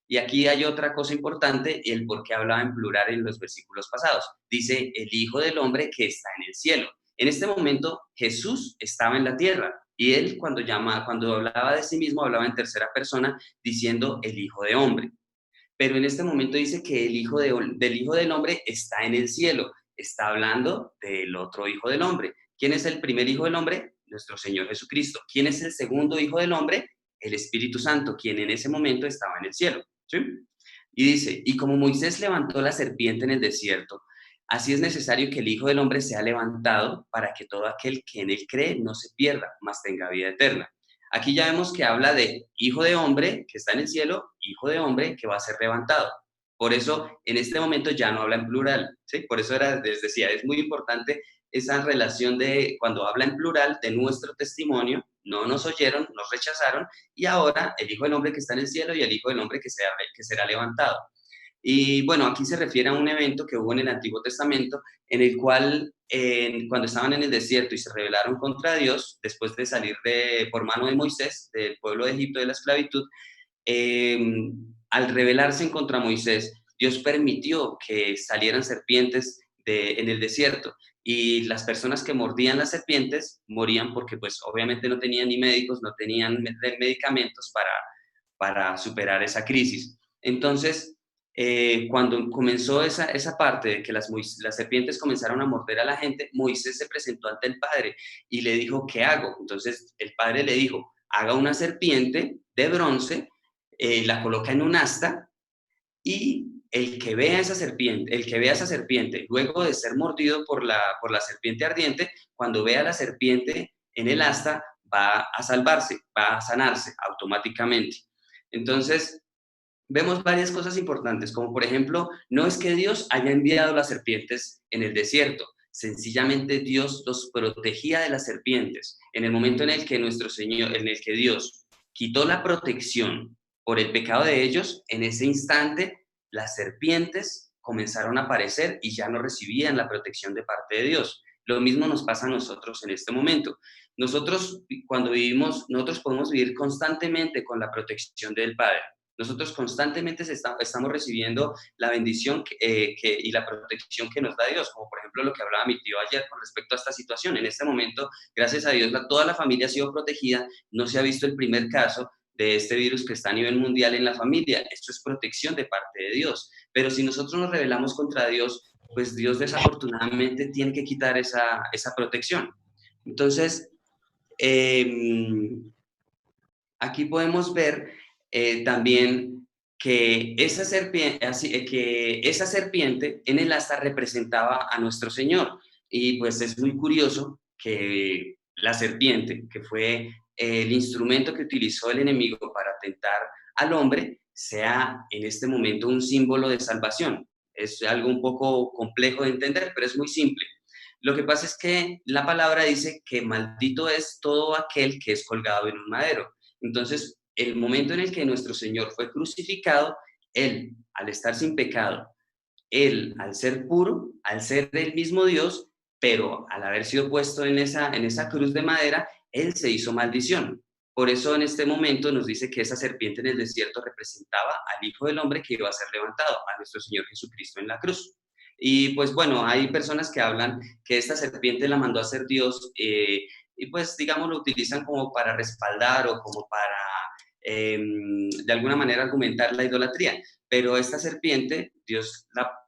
Y aquí hay otra cosa importante, el por qué hablaba en plural en los versículos pasados. Dice, el Hijo del Hombre que está en el cielo. En este momento, Jesús estaba en la tierra. Y él, cuando hablaba de sí mismo, hablaba en tercera persona, diciendo, el Hijo de Hombre. Pero en este momento dice que el Hijo del Hijo del Hombre está en el cielo. Está hablando del otro Hijo del Hombre. ¿Quién es el primer Hijo del Hombre? Nuestro Señor Jesucristo. ¿Quién es el segundo Hijo del Hombre? El Espíritu Santo, quien en ese momento estaba en el cielo. ¿Sí? Y dice, y como Moisés levantó la serpiente en el desierto, así es necesario que el Hijo del Hombre sea levantado para que todo aquel que en él cree no se pierda, mas tenga vida eterna. Aquí ya vemos que habla de Hijo de Hombre que está en el cielo, Hijo de Hombre que va a ser levantado. Por eso, en este momento ya no habla en plural, ¿sí? Por eso les decía, es muy importante esa relación de cuando habla en plural de nuestro testimonio, no nos oyeron, nos rechazaron, y ahora el Hijo del Hombre que está en el cielo y el Hijo del Hombre que será levantado. Y bueno, aquí se refiere a un evento que hubo en el Antiguo Testamento, en el cual cuando estaban en el desierto y se rebelaron contra Dios, después de salir por mano de Moisés, del pueblo de Egipto de la esclavitud, al rebelarse en contra Moisés, Dios permitió que salieran serpientes en el desierto y las personas que mordían las serpientes morían porque pues obviamente no tenían ni médicos, no tenían medicamentos para superar esa crisis. Entonces, cuando comenzó esa parte de que las serpientes comenzaron a morder a la gente, Moisés se presentó ante el Padre y le dijo, ¿qué hago? Entonces el Padre le dijo, haga una serpiente de bronce, la coloca en un asta y el que vea esa serpiente, luego de ser mordido por la serpiente ardiente, cuando vea a la serpiente en el asta, va a salvarse, va a sanarse automáticamente. Entonces, vemos varias cosas importantes, como por ejemplo, no es que Dios haya enviado las serpientes en el desierto, sencillamente Dios los protegía de las serpientes. En el momento en el que Dios quitó la protección por el pecado de ellos, en ese instante las serpientes comenzaron a aparecer y ya no recibían la protección de parte de Dios. Lo mismo nos pasa a nosotros en este momento. Nosotros, cuando vivimos, nosotros podemos vivir constantemente con la protección del Padre. Nosotros constantemente estamos recibiendo la bendición y la protección que nos da Dios, como por ejemplo lo que hablaba mi tío ayer con respecto a esta situación. En este momento, gracias a Dios, toda la familia ha sido protegida, no se ha visto el primer caso de este virus que está a nivel mundial en la familia. Esto es protección de parte de Dios. Pero si nosotros nos rebelamos contra Dios, pues Dios desafortunadamente tiene que quitar esa protección. Entonces, aquí podemos ver también que esa serpiente en el asta representaba a nuestro Señor. Y pues es muy curioso que la serpiente, que fue el instrumento que utilizó el enemigo para tentar al hombre, sea en este momento un símbolo de salvación. Es algo un poco complejo de entender, pero es muy simple. Lo que pasa es que la palabra dice que maldito es todo aquel que es colgado en un madero. Entonces, el momento en el que nuestro Señor fue crucificado, Él, al estar sin pecado, Él, al ser puro, al ser el mismo Dios, pero al haber sido puesto en esa cruz de madera, Él se hizo maldición. Por eso en este momento nos dice que esa serpiente en el desierto representaba al Hijo del Hombre que iba a ser levantado, a nuestro Señor Jesucristo en la cruz. Y pues bueno, hay personas que hablan que esta serpiente la mandó a hacer Dios y pues digamos lo utilizan como para respaldar o como para de alguna manera argumentar la idolatría. Pero esta serpiente Dios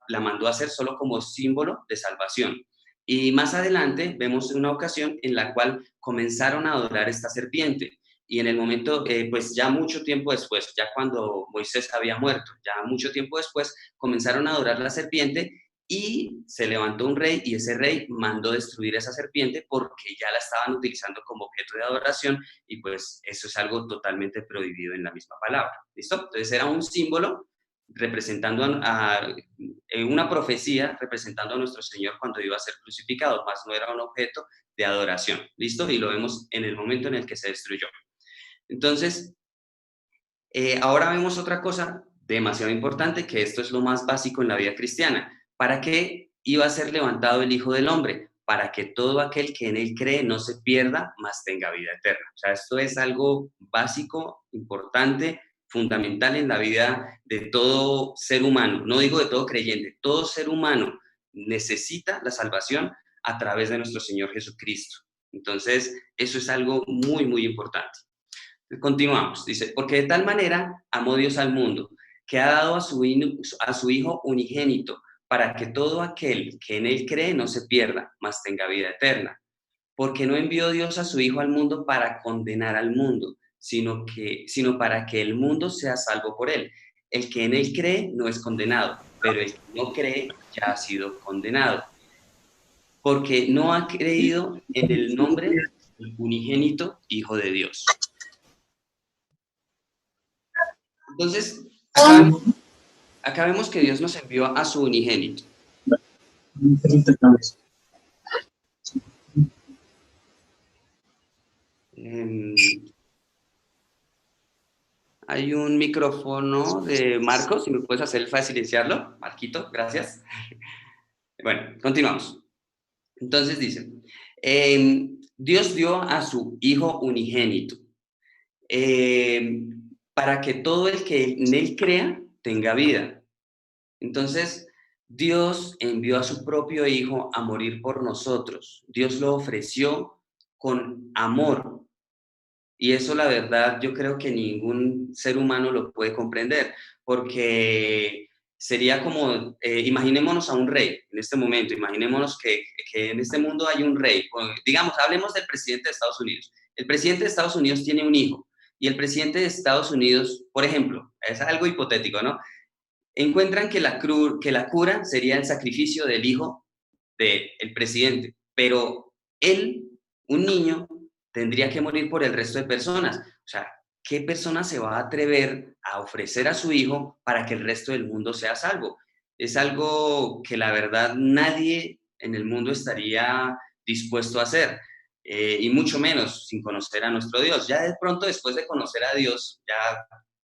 la mandó a hacer solo como símbolo de salvación. Y más adelante vemos una ocasión en la cual comenzaron a adorar esta serpiente. Y en el momento, pues ya mucho tiempo después, ya cuando Moisés había muerto, ya mucho tiempo después, comenzaron a adorar la serpiente y se levantó un rey y ese rey mandó destruir esa serpiente porque ya la estaban utilizando como objeto de adoración y pues eso es algo totalmente prohibido en la misma palabra. ¿Listo? Entonces era un símbolo representando una profecía representando a nuestro Señor cuando iba a ser crucificado, más no era un objeto de adoración. ¿Listo? Y lo vemos en el momento en el que se destruyó. Entonces, ahora vemos otra cosa demasiado importante, que esto es lo más básico en la vida cristiana. ¿Para qué iba a ser levantado el Hijo del Hombre? Para que todo aquel que en Él cree no se pierda, mas tenga vida eterna. O sea, esto es algo básico, importante, fundamental en la vida de todo ser humano. No digo de todo creyente, todo ser humano necesita la salvación a través de nuestro Señor Jesucristo. Entonces, eso es algo muy, muy importante. Continuamos, dice, porque de tal manera amó Dios al mundo, que ha dado a su Hijo unigénito, para que todo aquel que en Él cree no se pierda, mas tenga vida eterna. Porque no envió Dios a su Hijo al mundo para condenar al mundo, sino para que el mundo sea salvo por Él. El que en Él cree no es condenado, pero el que no cree ya ha sido condenado, porque no ha creído en el nombre del unigénito Hijo de Dios. Entonces, acá vemos que Dios nos envió a su unigénito. Hay un micrófono de Marcos, si me puedes hacer el favor de silenciarlo. Marquito, gracias. Bueno, continuamos. Entonces dice, Dios dio a su Hijo unigénito para que todo el que en Él crea tenga vida. Entonces, Dios envió a su propio Hijo a morir por nosotros. Dios lo ofreció con amor. Y eso, la verdad, yo creo que ningún ser humano lo puede comprender, porque sería como, imaginémonos a un rey en este momento, imaginémonos que en este mundo hay un rey. Digamos, hablemos del presidente de Estados Unidos. El presidente de Estados Unidos tiene un hijo. Y el presidente de Estados Unidos, por ejemplo, es algo hipotético, ¿no? Encuentran que la cura sería el sacrificio del hijo del presidente, pero él, un niño, tendría que morir por el resto de personas. O sea, ¿qué persona se va a atrever a ofrecer a su hijo para que el resto del mundo sea salvo? Es algo que la verdad nadie en el mundo estaría dispuesto a hacer, y mucho menos sin conocer a nuestro Dios. Ya de pronto, después de conocer a Dios, ya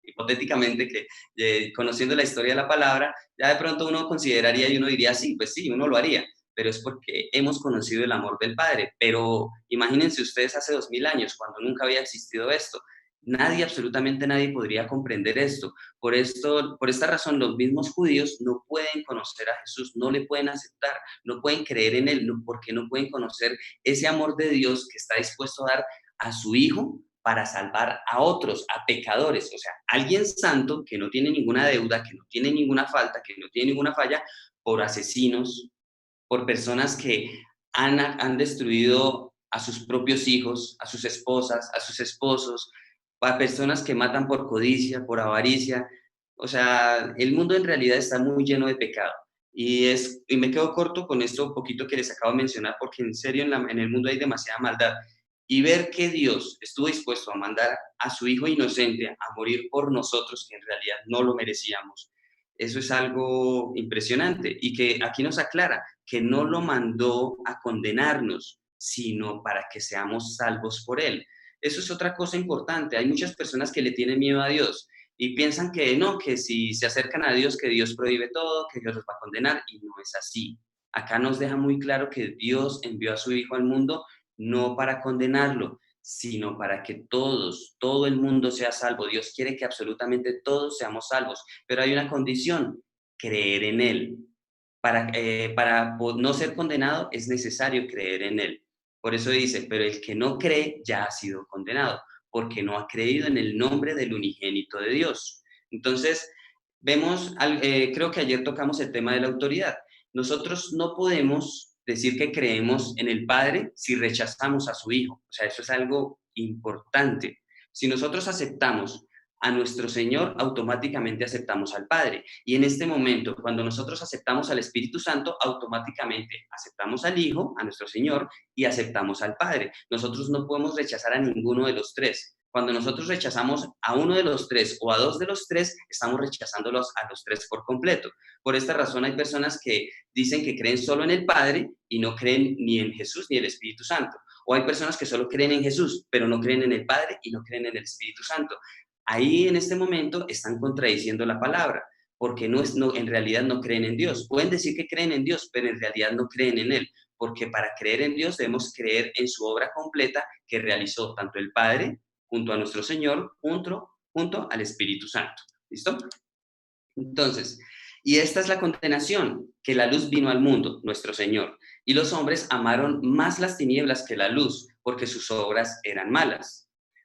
hipotéticamente, que conociendo la historia de la palabra, ya de pronto uno consideraría y uno diría, sí, pues sí, uno lo haría, pero es porque hemos conocido el amor del Padre. Pero imagínense ustedes hace 2000 años, cuando nunca había existido esto. Nadie, absolutamente nadie podría comprender esto. Por esta razón, los mismos judíos no pueden conocer a Jesús, no le pueden aceptar, no pueden creer en él, porque no pueden conocer ese amor de Dios que está dispuesto a dar a su Hijo para salvar a otros, a pecadores. O sea, alguien santo que no tiene ninguna deuda, que no tiene ninguna falta, que no tiene ninguna falla, por asesinos, por personas que han destruido a sus propios hijos, a sus esposas, a sus esposos, a personas que matan por codicia, por avaricia. O sea, el mundo en realidad está muy lleno de pecado. Y me quedo corto con esto poquito que les acabo de mencionar, porque en serio en el mundo hay demasiada maldad. Y ver que Dios estuvo dispuesto a mandar a su Hijo inocente a morir por nosotros, que en realidad no lo merecíamos, eso es algo impresionante. Y que aquí nos aclara que no lo mandó a condenarnos, sino para que seamos salvos por Él. Eso es otra cosa importante. Hay muchas personas que le tienen miedo a Dios y piensan que no, que si se acercan a Dios, que Dios prohíbe todo, que Dios los va a condenar, y no es así. Acá nos deja muy claro que Dios envió a su Hijo al mundo no para condenarlo, sino para que todo el mundo sea salvo. Dios quiere que absolutamente todos seamos salvos, pero hay una condición: creer en Él. Para no ser condenado es necesario creer en Él. Por eso dice, pero el que no cree ya ha sido condenado, porque no ha creído en el nombre del unigénito de Dios. Entonces, creo que ayer tocamos el tema de la autoridad. Nosotros no podemos decir que creemos en el Padre si rechazamos a su Hijo. O sea, eso es algo importante. Si nosotros aceptamos a nuestro Señor, automáticamente aceptamos al Padre. Y en este momento, cuando nosotros aceptamos al Espíritu Santo, automáticamente aceptamos al Hijo, a nuestro Señor, y aceptamos al Padre. Nosotros no podemos rechazar a ninguno de los tres. Cuando nosotros rechazamos a uno de los tres o a dos de los tres, estamos rechazándolos a los tres por completo. Por esta razón hay personas que dicen que creen solo en el Padre y no creen ni en Jesús ni en el Espíritu Santo. O hay personas que solo creen en Jesús, pero no creen en el Padre y no creen en el Espíritu Santo. Ahí en este momento están contradiciendo la palabra, porque en realidad no creen en Dios. Pueden decir que creen en Dios, pero en realidad no creen en Él, porque para creer en Dios debemos creer en su obra completa que realizó tanto el Padre junto a nuestro Señor, junto al Espíritu Santo. ¿Listo? Entonces, y esta es la condenación, que la luz vino al mundo, nuestro Señor, y los hombres amaron más las tinieblas que la luz, porque sus obras eran malas.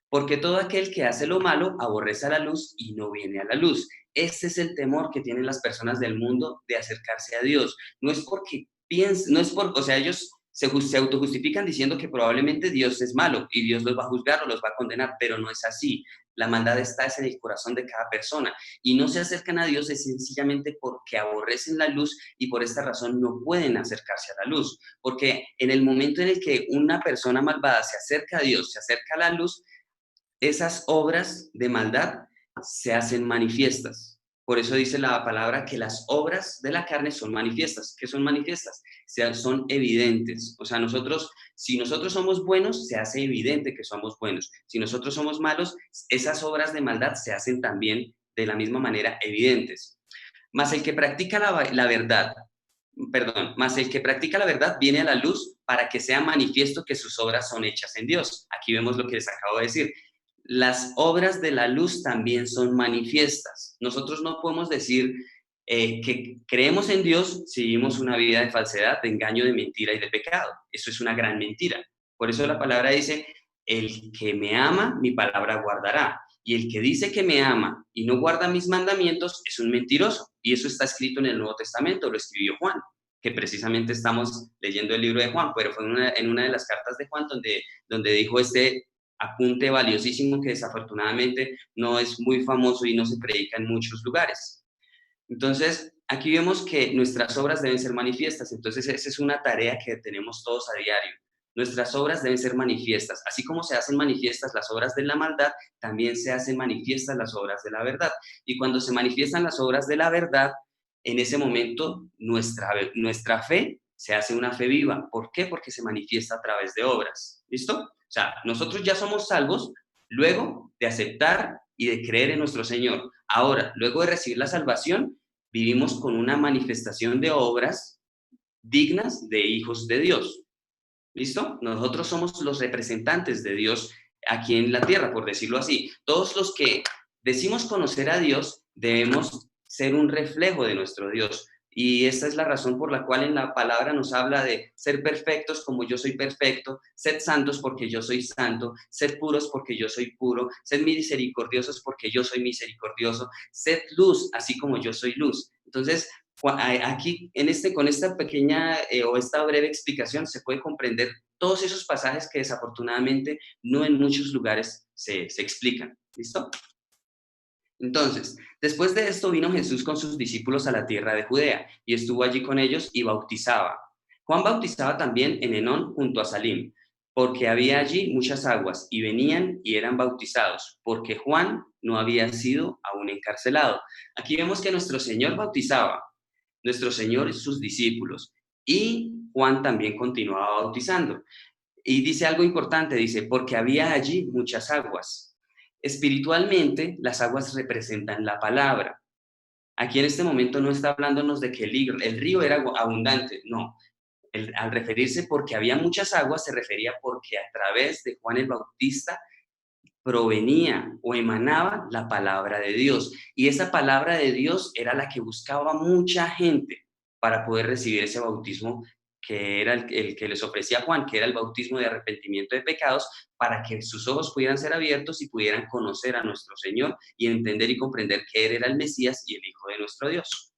Porque todo aquel que hace lo malo aborrece a la luz y no viene a la luz. Ese es el temor que tienen las personas del mundo de acercarse a Dios. No es porque piensen, o sea, ellos se autojustifican diciendo que probablemente Dios es malo y Dios los va a juzgar o los va a condenar, pero no es así. La maldad está en el corazón de cada persona y no se acercan a Dios es sencillamente porque aborrecen la luz y por esta razón no pueden acercarse a la luz. Porque en el momento en el que una persona malvada se acerca a Dios, se acerca a la luz, esas obras de maldad se hacen manifiestas. Por eso dice la palabra que las obras de la carne son manifiestas. ¿Qué son manifiestas? Son evidentes. O sea, si nosotros somos buenos, se hace evidente que somos buenos. Si nosotros somos malos, esas obras de maldad se hacen también de la misma manera evidentes. Mas el que practica la verdad viene a la luz para que sea manifiesto que sus obras son hechas en Dios. Aquí vemos lo que les acabo de decir. Las obras de la luz también son manifiestas. Nosotros no podemos decir que creemos en Dios si vivimos una vida de falsedad, de engaño, de mentira y de pecado. Eso es una gran mentira. Por eso la palabra dice, el que me ama, mi palabra guardará. Y el que dice que me ama y no guarda mis mandamientos es un mentiroso. Y eso está escrito en el Nuevo Testamento, lo escribió Juan, que precisamente estamos leyendo el libro de Juan, pero fue en una de las cartas de Juan donde dijo este apunte valiosísimo que desafortunadamente no es muy famoso y no se predica en muchos lugares. Entonces, aquí vemos que nuestras obras deben ser manifiestas. Entonces, esa es una tarea que tenemos todos a diario. Nuestras obras deben ser manifiestas. Así como se hacen manifiestas las obras de la maldad, también se hacen manifiestas las obras de la verdad. Y cuando se manifiestan las obras de la verdad, en ese momento nuestra fe se hace una fe viva. ¿Por qué? Porque se manifiesta a través de obras. ¿Listo? O sea, nosotros ya somos salvos luego de aceptar y de creer en nuestro Señor. Ahora, luego de recibir la salvación, vivimos con una manifestación de obras dignas de hijos de Dios. ¿Listo? Nosotros somos los representantes de Dios aquí en la tierra, por decirlo así. Todos los que decimos conocer a Dios debemos ser un reflejo de nuestro Dios. Y esta es la razón por la cual en la palabra nos habla de ser perfectos como yo soy perfecto, sed santos porque yo soy santo, sed puros porque yo soy puro, sed misericordiosos porque yo soy misericordioso, sed luz así como yo soy luz. Entonces, aquí con esta pequeña o esta breve explicación se puede comprender todos esos pasajes que desafortunadamente no en muchos lugares se explican. ¿Listo? Entonces, después de esto vino Jesús con sus discípulos a la tierra de Judea y estuvo allí con ellos y bautizaba. Juan bautizaba también en Enón junto a Salim, porque había allí muchas aguas y venían y eran bautizados, porque Juan no había sido aún encarcelado. Aquí vemos que nuestro Señor bautizaba, nuestro Señor y sus discípulos, y Juan también continuaba bautizando. Y dice algo importante, dice, porque había allí muchas aguas. Espiritualmente, las aguas representan la palabra. Aquí en este momento no está hablándonos de que el río era abundante, no. Al referirse porque había muchas aguas, se refería porque a través de Juan el Bautista provenía o emanaba la palabra de Dios. Y esa palabra de Dios era la que buscaba mucha gente para poder recibir ese bautismo que era el que les ofrecía Juan, que era el bautismo de arrepentimiento de pecados, para que sus ojos pudieran ser abiertos y pudieran conocer a nuestro Señor y entender y comprender que Él era el Mesías y el Hijo de nuestro Dios.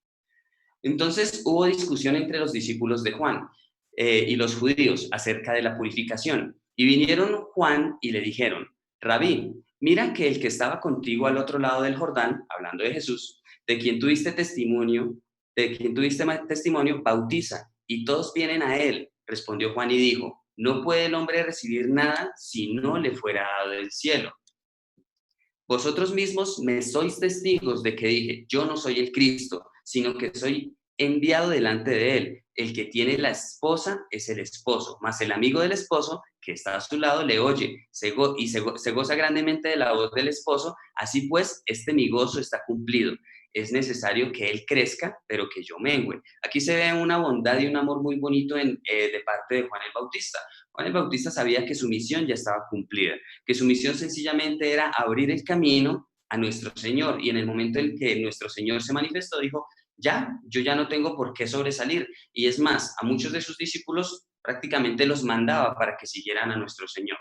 Entonces hubo discusión entre los discípulos de Juan y los judíos acerca de la purificación. Y vinieron Juan y le dijeron, Rabí, mira que el que estaba contigo al otro lado del Jordán, hablando de Jesús, de quien tuviste testimonio, bautiza, y todos vienen a él. Respondió Juan y dijo, no puede el hombre recibir nada si no le fuera dado del cielo. Vosotros mismos me sois testigos de que dije, yo no soy el Cristo, sino que soy enviado delante de él. El que tiene la esposa es el esposo, mas el amigo del esposo que está a su lado le oye se goza grandemente de la voz del esposo. Así pues, mi gozo está cumplido. Es necesario que él crezca, pero que yo mengüe. Aquí se ve una bondad y un amor muy bonito de parte de Juan el Bautista. Juan el Bautista sabía que su misión ya estaba cumplida, que su misión sencillamente era abrir el camino a nuestro Señor. Y en el momento en que nuestro Señor se manifestó, dijo, yo ya no tengo por qué sobresalir. Y es más, a muchos de sus discípulos prácticamente los mandaba para que siguieran a nuestro Señor.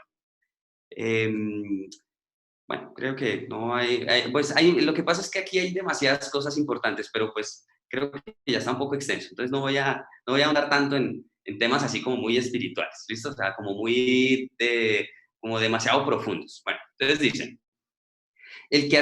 Bueno, creo que no lo que pasa es que aquí hay demasiadas cosas importantes, pero pues creo que ya está un poco extenso. Entonces no voy a ahondar tanto en temas así como muy espirituales, ¿listo? O sea, como como demasiado profundos. Bueno, entonces dicen, el que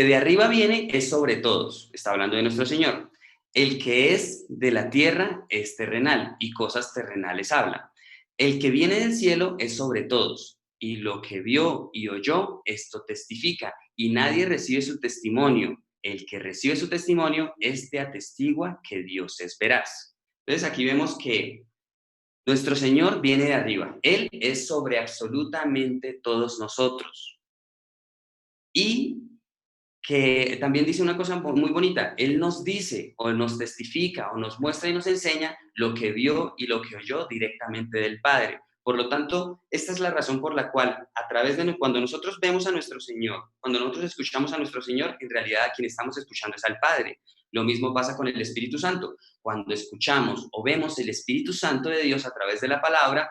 de arriba viene es sobre todos. Está hablando de nuestro Señor. El que es de la tierra es terrenal y cosas terrenales habla. El que viene del cielo es sobre todos, y lo que vio y oyó, esto testifica, y nadie recibe su testimonio. El que recibe su testimonio, atestigua que Dios es veraz. Entonces aquí vemos que nuestro Señor viene de arriba. Él es sobre absolutamente todos nosotros. Y que también dice una cosa muy bonita, Él nos dice o nos testifica o nos muestra y nos enseña lo que vio y lo que oyó directamente del Padre. Por lo tanto, esta es la razón por la cual a través de cuando nosotros vemos a nuestro Señor, cuando nosotros escuchamos a nuestro Señor, en realidad a quien estamos escuchando es al Padre. Lo mismo pasa con el Espíritu Santo. Cuando escuchamos o vemos el Espíritu Santo de Dios a través de la palabra,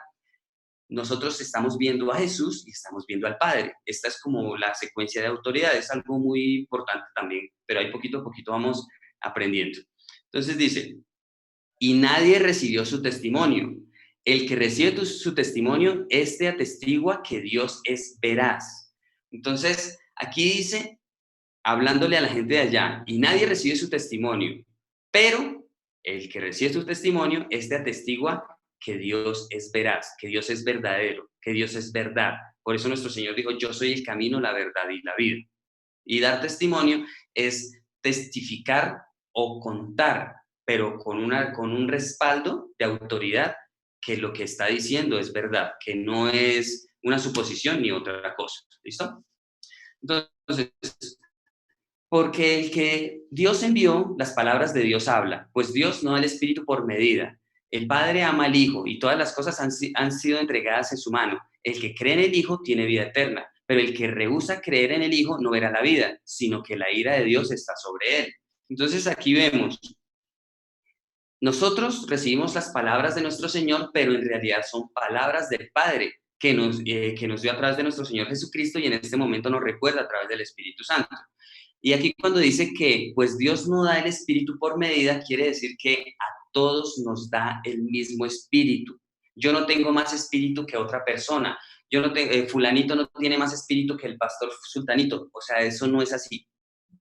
nosotros estamos viendo a Jesús y estamos viendo al Padre. Esta es como la secuencia de autoridad, es algo muy importante también, pero ahí poquito a poquito vamos aprendiendo. Entonces dice, y nadie recibió su testimonio. El que recibe su testimonio, atestigua que Dios es veraz. Entonces, Aquí dice, hablándole a la gente de allá, y nadie recibe su testimonio, pero el que recibe su testimonio, atestigua que Dios es veraz, que Dios es verdadero, que Dios es verdad. Por eso nuestro Señor dijo, yo soy el camino, la verdad y la vida. Y dar testimonio es testificar o contar, pero con un respaldo de autoridad, que lo que está diciendo es verdad, que no es una suposición ni otra cosa. ¿Listo? Entonces, porque el que Dios envió, las palabras de Dios habla, pues Dios no da el Espíritu por medida. El Padre ama al Hijo y todas las cosas han sido entregadas en su mano. El que cree en el Hijo tiene vida eterna, pero el que rehúsa creer en el Hijo no verá la vida, sino que la ira de Dios está sobre él. Entonces aquí vemos, nosotros recibimos las palabras de nuestro Señor, pero en realidad son palabras del Padre que nos dio a través de nuestro Señor Jesucristo y en este momento nos recuerda a través del Espíritu Santo. Y aquí cuando dice que pues Dios no da el Espíritu por medida, quiere decir que a todos nos da el mismo Espíritu. Yo no tengo más Espíritu que otra persona. Yo no fulanito no tiene más Espíritu que el pastor sultanito. O sea, eso no es así.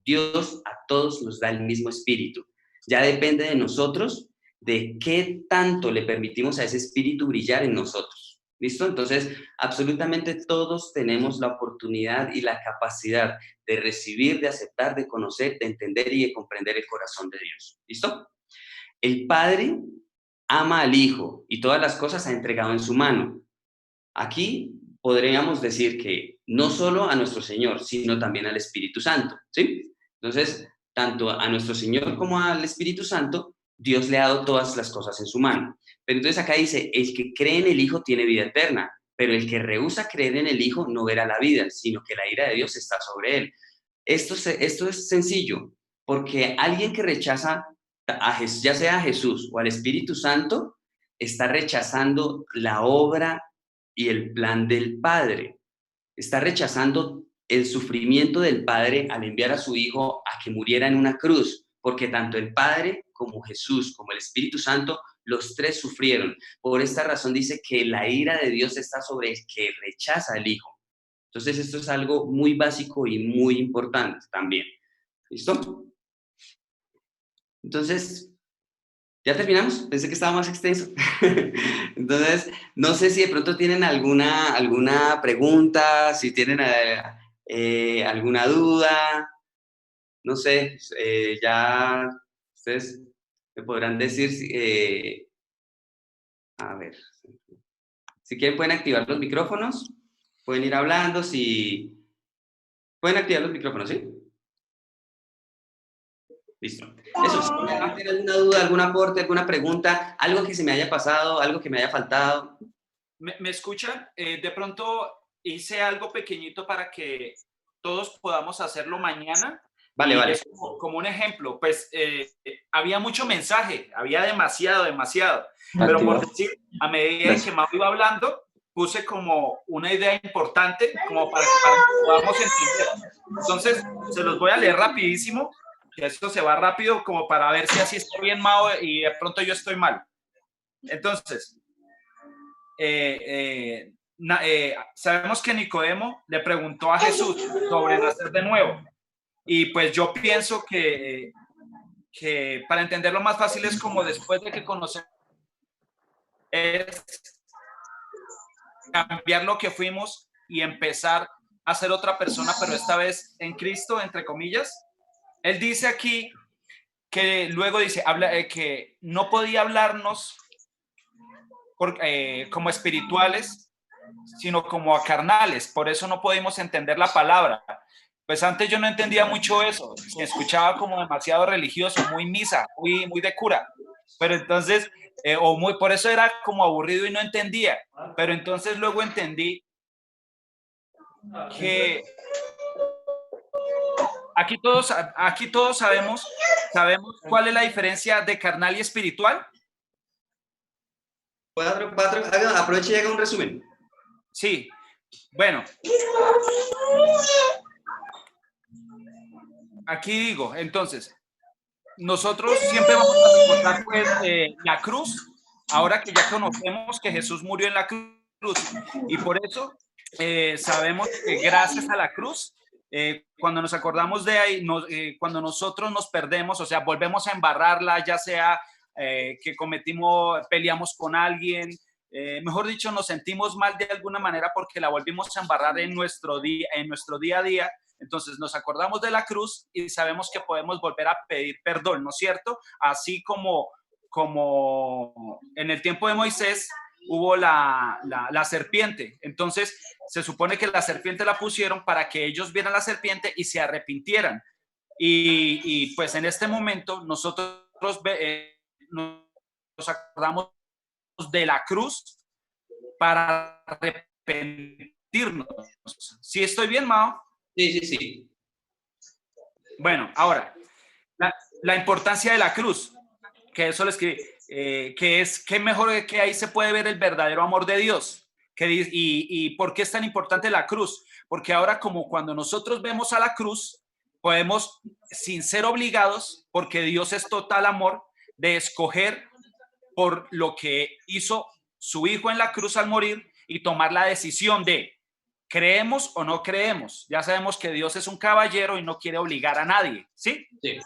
Dios a todos nos da el mismo Espíritu. Ya depende de nosotros de qué tanto le permitimos a ese Espíritu brillar en nosotros. ¿Listo? Entonces, absolutamente todos tenemos la oportunidad y la capacidad de recibir, de aceptar, de conocer, de entender y de comprender el corazón de Dios. ¿Listo? El Padre ama al Hijo y todas las cosas ha entregado en su mano. Aquí podríamos decir que no solo a nuestro Señor, sino también al Espíritu Santo, ¿sí? Entonces, tanto a nuestro Señor como al Espíritu Santo, Dios le ha dado todas las cosas en su mano. Pero entonces acá dice, el que cree en el Hijo tiene vida eterna, pero el que rehúsa creer en el Hijo no verá la vida, sino que la ira de Dios está sobre él. Esto es sencillo, porque alguien que rechaza ya sea a Jesús o al Espíritu Santo, está rechazando la obra y el plan del Padre. Está rechazando el sufrimiento del Padre al enviar a su Hijo a que muriera en una cruz, porque tanto el Padre como Jesús, como el Espíritu Santo, los tres sufrieron. Por esta razón dice que la ira de Dios está sobre el que rechaza al Hijo. Entonces esto es algo muy básico y muy importante también. ¿Listo? Entonces, ¿ya terminamos? Pensé que estaba más extenso. Entonces, no sé si de pronto tienen alguna pregunta, si tienen alguna duda. No sé, ya ustedes me podrán decir, a ver, si quieren pueden activar los micrófonos, pueden ir hablando, pueden activar los micrófonos, ¿sí? Listo. Eso, si tienen alguna duda, algún aporte, alguna pregunta, algo que se me haya pasado, algo que me haya faltado. ¿Me escuchan? De pronto hice algo pequeñito para que todos podamos hacerlo mañana. Vale, vale. Es como un ejemplo, pues había mucho mensaje, había demasiado. Pero por decir, a medida que Mau iba hablando, puse como una idea importante como para que podamos entender. Entonces, se los voy a leer rapidísimo, que esto se va rápido como para ver si así está bien Mau y de pronto yo estoy mal. Entonces, sabemos que Nicodemo le preguntó a Jesús sobre nacer de nuevo. Y pues yo pienso que para entenderlo más fácil es como después de que conocemos, es cambiar lo que fuimos y empezar a ser otra persona, pero esta vez en Cristo, entre comillas. Él dice aquí que luego dice que no podía hablarnos como espirituales, sino como a carnales. Por eso no podemos entender la palabra. Pues antes yo no entendía mucho eso, me escuchaba como demasiado religioso, muy misa, muy de cura, pero entonces, por eso era como aburrido y no entendía, pero entonces luego entendí que aquí todos sabemos cuál es la diferencia de carnal y espiritual. Aproveche y haga un resumen. Sí, bueno. Aquí digo, entonces, nosotros siempre vamos a recordar pues, la cruz, ahora que ya conocemos que Jesús murió en la cruz, y por eso sabemos que gracias a la cruz cuando nos acordamos de ahí, cuando nosotros nos perdemos, o sea, volvemos a embarrarla, ya sea que peleamos con alguien, mejor dicho, nos sentimos mal de alguna manera porque la volvimos a embarrar en nuestro día a día. Entonces nos acordamos de la cruz y sabemos que podemos volver a pedir perdón, ¿no es cierto? Así como en el tiempo de Moisés hubo la serpiente. Entonces se supone que la serpiente la pusieron para que ellos vieran la serpiente y se arrepintieran. Y pues en este momento nosotros nos acordamos de la cruz para arrepentirnos. ¿Sí estoy bien, Mao? Sí. Bueno, ahora, la importancia de la cruz, que eso les escribí, que mejor que ahí se puede ver el verdadero amor de Dios. ¿Y por qué es tan importante la cruz? Porque ahora, como cuando nosotros vemos a la cruz, podemos, sin ser obligados, porque Dios es total amor, de escoger por lo que hizo su hijo en la cruz al morir y tomar la decisión de ¿creemos o no creemos? Ya sabemos que Dios es un caballero y no quiere obligar a nadie, ¿sí? Sí.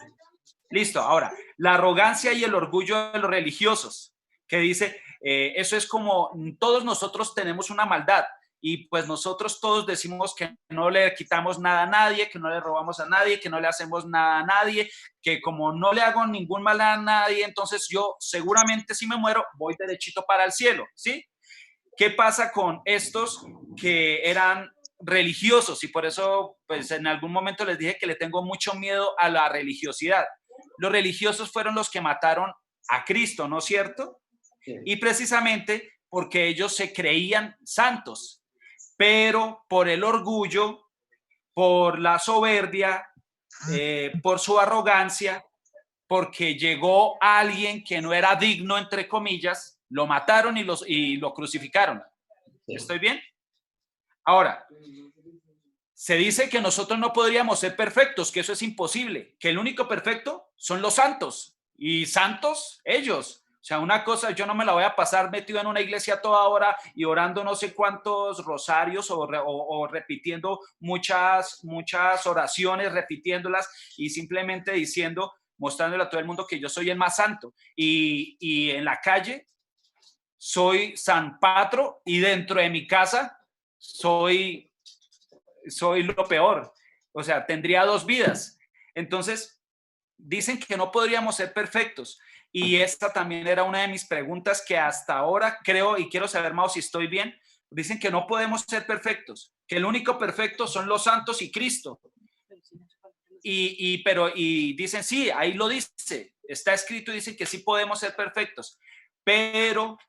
Listo. Ahora, la arrogancia y el orgullo de los religiosos, que dice, eso es como todos nosotros tenemos una maldad y pues nosotros todos decimos que no le quitamos nada a nadie, que no le robamos a nadie, que no le hacemos nada a nadie, que como no le hago ningún mal a nadie, entonces yo seguramente si me muero voy derechito para el cielo, ¿sí? ¿Qué pasa con estos que eran religiosos? Y por eso, pues en algún momento les dije que le tengo mucho miedo a la religiosidad. Los religiosos fueron los que mataron a Cristo, ¿no es cierto? Sí. Y precisamente porque ellos se creían santos, pero por el orgullo, por la soberbia, por su arrogancia, porque llegó alguien que no era digno, entre comillas, lo mataron y lo crucificaron. ¿Estoy bien? Ahora, se dice que nosotros no podríamos ser perfectos, que eso es imposible, que el único perfecto son los santos, y santos ellos. O sea, una cosa, yo no me la voy a pasar metido en una iglesia toda hora y orando no sé cuántos rosarios o repitiendo muchas oraciones, repitiéndolas y simplemente diciendo, mostrándole a todo el mundo que yo soy el más santo. Y en la calle soy San Patro y dentro de mi casa soy lo peor. O sea, tendría dos vidas. Entonces, dicen que no podríamos ser perfectos. Y esta también era una de mis preguntas que hasta ahora creo y quiero saber más si estoy bien. Dicen que no podemos ser perfectos, que el único perfecto son los santos y Cristo. Pero dicen, sí, ahí lo dice, está escrito y dicen que sí podemos ser perfectos, pero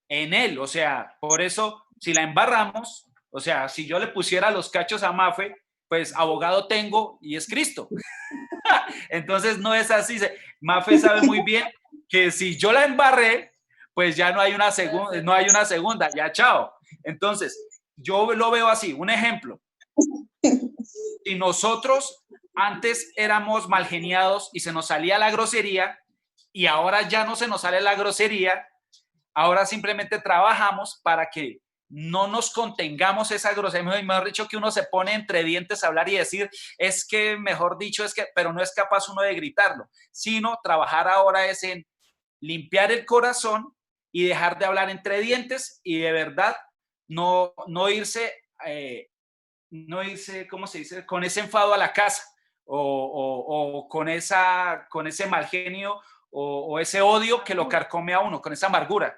en Él, o sea, por eso, si la embarramos, o sea, si yo le pusiera los cachos a Mafe, pues abogado tengo y es Cristo. Entonces no es así. Mafe sabe muy bien que si yo la embarré, pues ya no hay una segunda, ya chao. Entonces, yo lo veo así, un ejemplo. Si nosotros antes éramos malgeniados y se nos salía la grosería y ahora ya no se nos sale la grosería, ahora simplemente trabajamos para que no nos contengamos esa grosería. Mejor dicho, que uno se pone entre dientes a hablar y decir, es que, mejor dicho, es que, pero no es capaz uno de gritarlo, sino trabajar ahora es en limpiar el corazón y dejar de hablar entre dientes y de verdad no irse, ¿cómo se dice? Con ese enfado a la casa o con ese mal genio o ese odio que lo carcome a uno, con esa amargura.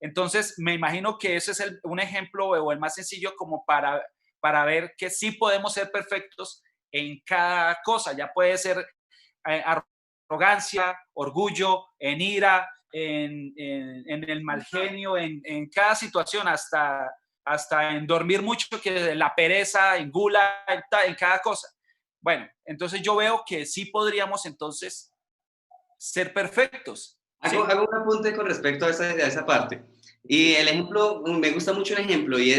Entonces, me imagino que ese es un ejemplo o el más sencillo como para ver que sí podemos ser perfectos en cada cosa. Ya puede ser arrogancia, orgullo, en ira, en el mal genio, en cada situación, hasta en dormir mucho, que la pereza, en gula, en cada cosa. Bueno, entonces yo veo que sí podríamos entonces ser perfectos. ¿Sí? Hago un apunte con respecto a esa parte. Y el ejemplo, me gusta mucho el ejemplo, y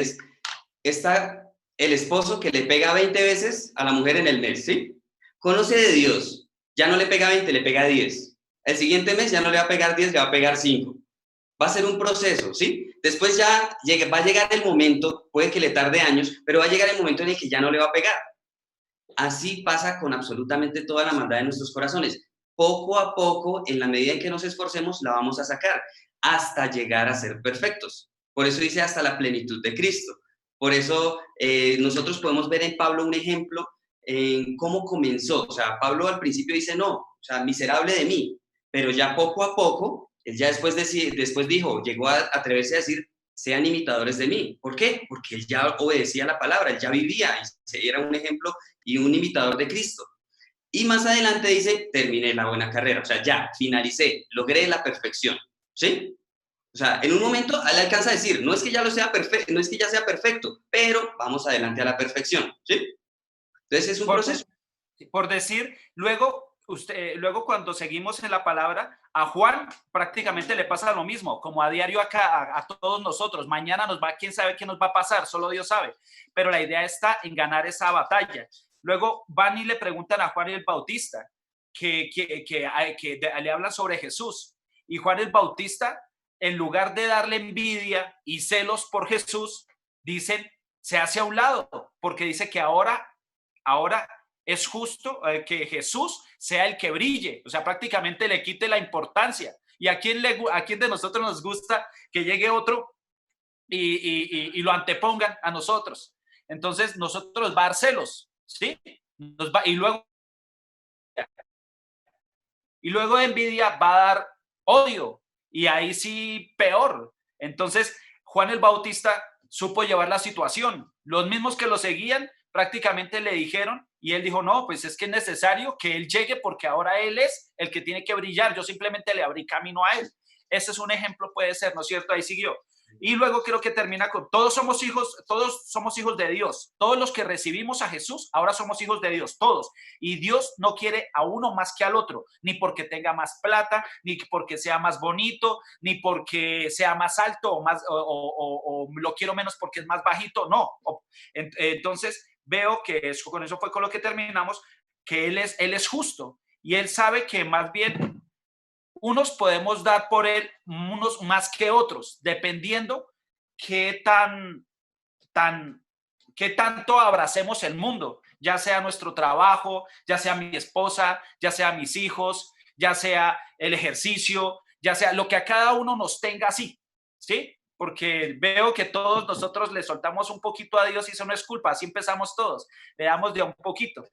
está el esposo que le pega 20 veces a la mujer en el mes, ¿sí? Conoce de Dios, ya no le pega 20, le pega 10. El siguiente mes ya no le va a pegar 10, le va a pegar 5. Va a ser un proceso, ¿sí? Después va a llegar el momento, puede que le tarde años, pero va a llegar el momento en el que ya no le va a pegar. Así pasa con absolutamente toda la maldad de nuestros corazones. Poco a poco, en la medida en que nos esforcemos, la vamos a sacar hasta llegar a ser perfectos. Por eso dice hasta la plenitud de Cristo. Por eso nosotros podemos ver en Pablo un ejemplo en cómo comenzó. O sea, Pablo al principio dice, no, o sea, miserable de mí. Pero ya poco a poco, él ya después dijo, llegó a atreverse a decir, sean imitadores de mí. ¿Por qué? Porque él ya obedecía la palabra, él ya vivía, y era un ejemplo y un imitador de Cristo. Y más adelante dice, terminé la buena carrera, o sea, ya, finalicé, logré la perfección, ¿sí? O sea, en un momento él alcanza a decir, no es que ya sea perfecto, pero vamos adelante a la perfección, ¿sí? Entonces es un proceso. Por decir, luego cuando seguimos en la palabra, a Juan prácticamente le pasa lo mismo, como a diario acá, a todos nosotros. Mañana quién sabe qué nos va a pasar, solo Dios sabe. Pero la idea está en ganar esa batalla. Luego van y le preguntan a Juan el Bautista, que le hablan sobre Jesús. Y Juan el Bautista, en lugar de darle envidia y celos por Jesús, dicen, se hace a un lado, porque dice que ahora es justo que Jesús sea el que brille, o sea, prácticamente le quite la importancia. ¿Y a quién de nosotros nos gusta que llegue otro y lo antepongan a nosotros? Entonces, nosotros va a dar celos, ¿sí? Y luego de envidia va a dar odio, y ahí sí peor. Entonces, Juan el Bautista supo llevar la situación. Los mismos que lo seguían prácticamente le dijeron, y él dijo, no, pues es que es necesario que él llegue porque ahora él es el que tiene que brillar, yo simplemente le abrí camino a él. Ese es un ejemplo, puede ser, ¿no es cierto? Ahí siguió. Y luego creo que termina con, todos somos hijos de Dios. Todos los que recibimos a Jesús, ahora somos hijos de Dios, todos. Y Dios no quiere a uno más que al otro, ni porque tenga más plata, ni porque sea más bonito, ni porque sea más alto o lo quiero menos porque es más bajito, no. Entonces veo que con eso fue con lo que terminamos, que él es justo y él sabe que más bien unos podemos dar por él, unos más que otros, dependiendo qué tanto abracemos el mundo, ya sea nuestro trabajo, ya sea mi esposa, ya sea mis hijos, ya sea el ejercicio, ya sea lo que a cada uno nos tenga así, ¿sí? Porque veo que todos nosotros le soltamos un poquito a Dios y eso no es culpa, así empezamos todos, le damos de un poquito,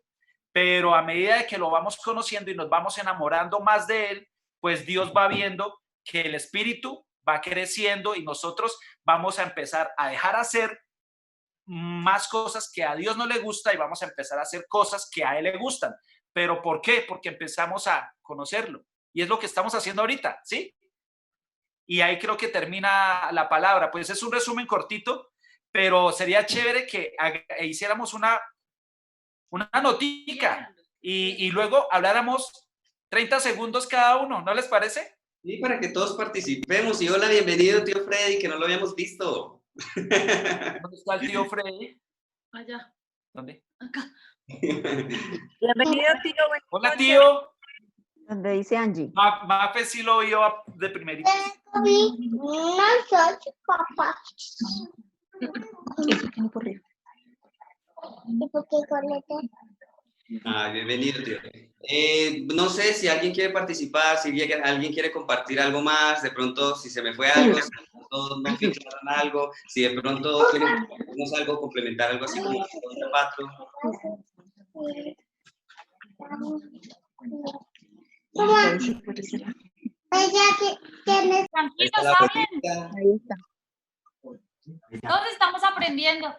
pero a medida de que lo vamos conociendo y nos vamos enamorando más de él, pues Dios va viendo que el espíritu va creciendo y nosotros vamos a empezar a dejar hacer más cosas que a Dios no le gusta y vamos a empezar a hacer cosas que a él le gustan. ¿Pero por qué? Porque empezamos a conocerlo. Y es lo que estamos haciendo ahorita, ¿sí? Y ahí creo que termina la palabra. Pues es un resumen cortito, pero sería chévere que hiciéramos una notica y luego habláramos 30 segundos cada uno, ¿no les parece? Sí, para que todos participemos. Y hola, bienvenido, tío Freddy, que no lo habíamos visto. ¿Dónde está el tío Freddy? Allá. ¿Dónde? Acá. Bienvenido, tío. Hola, tío. Donde dice Angie. Mafe sí lo vio de primerito. Papá. Eso tiene por arriba. ¿Y por qué coleta? Bienvenido, tío. No sé si alguien quiere participar, si alguien quiere compartir algo más, de pronto si se me fue algo, si todos no fijaron algo, si de pronto quieren algo, complementar algo así como un patro. Tranquilos, hablen. Ahí está. Todos estamos aprendiendo.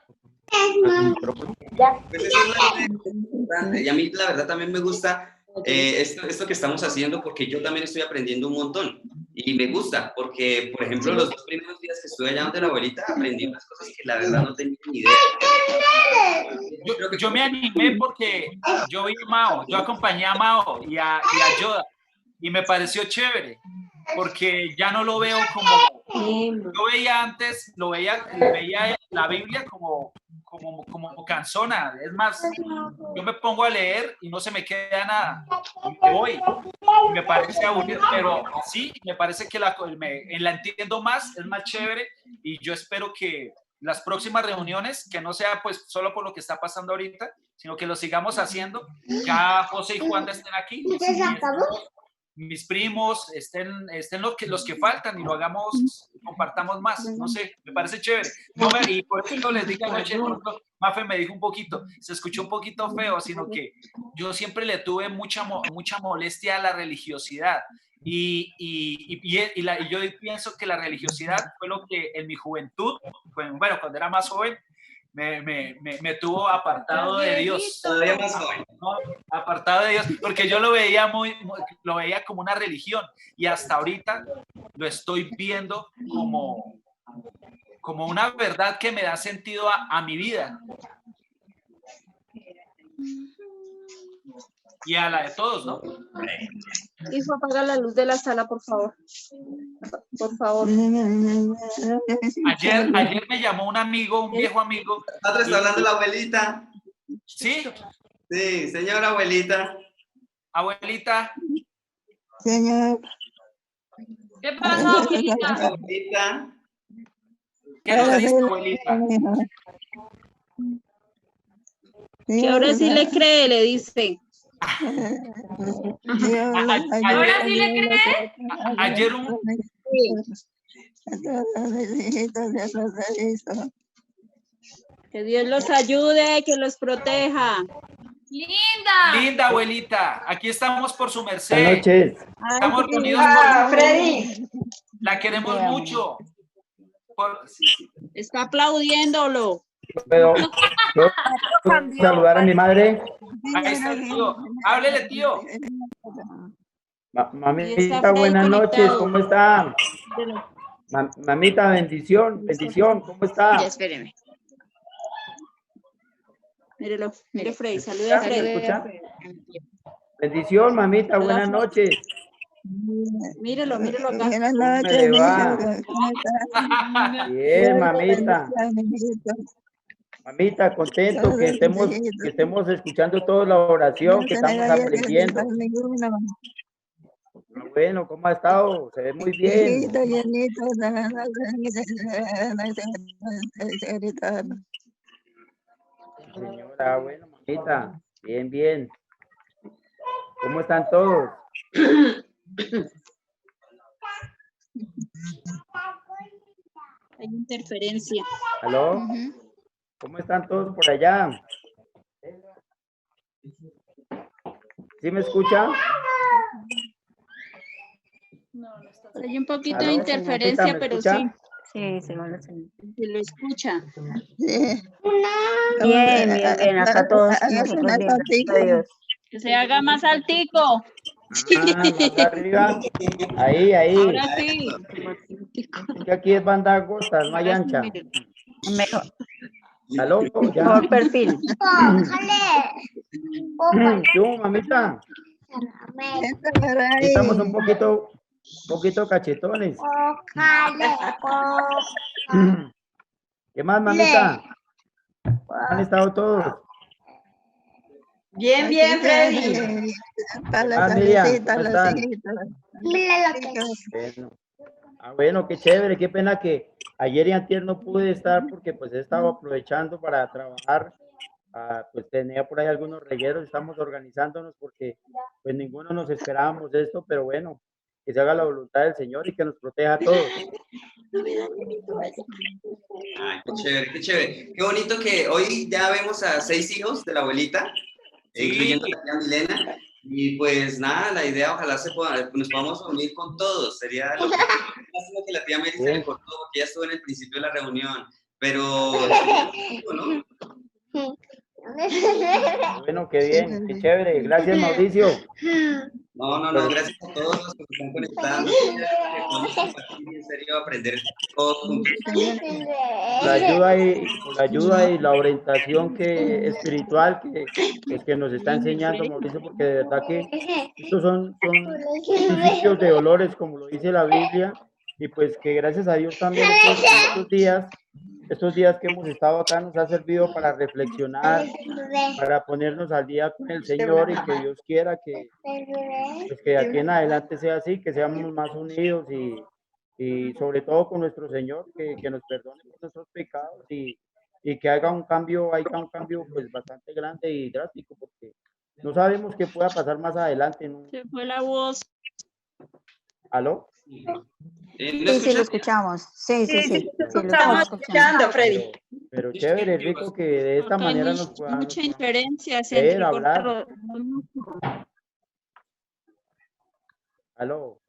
Pues eso es importante. Y a mí la verdad también me gusta esto que estamos haciendo porque yo también estoy aprendiendo un montón y me gusta porque, por ejemplo, los 2 primeros días que estuve allá donde la abuelita aprendí unas cosas que la verdad no tenía ni idea. Yo me animé porque yo vi a Mao, yo acompañé a Mao y a Yoda y me pareció chévere porque ya no lo veo como yo veía antes, veía la Biblia como cansona. Es más, yo me pongo a leer y no se me queda nada. Me voy. Me parece aburrido, pero así me parece que la entiendo más, es más chévere y yo espero que las próximas reuniones, que no sea pues solo por lo que está pasando ahorita, sino que lo sigamos haciendo. Ya José y Juan estén aquí. Mis primos, estén los que faltan y lo hagamos, compartamos más, no sé, me parece chévere. Y por eso les dije anoche, por ejemplo, Mafe me dijo un poquito, se escuchó un poquito feo, sino que yo siempre le tuve mucha molestia a la religiosidad. Y yo pienso que la religiosidad fue lo que en mi juventud, bueno, cuando era más joven, me tuvo apartado de Dios. Todavía más joven. Apartado de Dios, porque yo lo veía lo veía como una religión, y hasta ahorita lo estoy viendo como una verdad que me da sentido a mi vida y a la de todos, ¿no? Hijo, apaga la luz de la sala, por favor. Por favor. Ayer me llamó un amigo, un viejo amigo. Padre, está hablando la abuelita. ¿Sí? Sí, señora abuelita. Abuelita. Señor. ¿Qué pasó, abuelita? Abuelita. ¿Qué nos dice, abuelita? Que ahora sí le cree, le dice. ¿Ahora sí le cree? Ayer Que Dios los ayude, que los proteja. Linda abuelita, aquí estamos por su merced. Buenas noches. Estamos reunidos por Freddy. La queremos mucho. Está aplaudiéndolo. ¿Puedo saludar a mi madre? Ahí está el tío. Háblele, tío. Mamita, buenas noches, ¿cómo está? Mamita, bendición, ¿cómo está? Ya, espéreme. Mírelo, mire Freddy, saluda a Freddy. ¿Me escucha? Bendición, mamita, buenas noches. Mírelo acá. Buenas ¿Cómo me noches, le va? mijito. Bien, mamita. Mamita, contento que estemos escuchando toda la oración, que estamos aprendiendo. Bueno, ¿cómo ha estado? Se ve muy bien. Señora, bueno, mamita, bien. ¿Cómo están todos? Hay interferencia. ¿Aló? ¿Cómo están todos por allá? ¿Sí me escucha? Hay un poquito de ¿Aló, interferencia, señorita, me pero escucha? sí. Sí, se va la señal. Se lo escucha. Bien, acá todos nosotros bien, gracias a Dios. Que se haga más altico. Más arriba. Ahí. Ahora sí. Es que aquí es banda angosta, no hay ancha. Mejor. ¿Aló? Ya. Por perfil. Yo, mamita. Estamos un poquito cachetones. ¿Qué más, mamita? ¿Cómo han estado todos? Bien, Freddy. Miriam, ¿cómo están? Bueno, qué chévere, qué pena que ayer y antier no pude estar porque pues he estado aprovechando para trabajar. Pues tenía por ahí algunos regueros, estamos organizándonos porque pues ninguno nos esperábamos esto, pero bueno, que se haga la voluntad del Señor y que nos proteja a todos. Ay, qué chévere. Qué bonito que hoy ya vemos a 6 hijos de la abuelita, incluyendo a la tía Milena. Y pues nada, la idea ojalá nos podamos unir con todos. Sería lo que la tía Mary se le cortó porque ella estuvo en el principio de la reunión. Pero, ¿no? Bueno, qué bien, qué chévere. Gracias, Mauricio. No, gracias a todos los que están conectando. Vamos a compartir en serio, aprender todos juntos. La ayuda y la orientación espiritual que nos está enseñando Mauricio, porque de verdad que estos son principios de dolores, como lo dice la Biblia, y pues que gracias a Dios también estos días que hemos estado acá nos ha servido para reflexionar, para ponernos al día con el Señor y que Dios quiera que de aquí en adelante sea así, que seamos más unidos y sobre todo con nuestro Señor, que nos perdone por nuestros pecados y que haya un cambio pues bastante grande y drástico, porque no sabemos qué pueda pasar más adelante. Se fue la voz. ¿Aló? Sí, lo escuchamos. Sí, lo estamos escuchando, Freddy. Pero chévere, rico que de esta manera nos puedan mucha inferencia, ver, hablar. ¿Aló?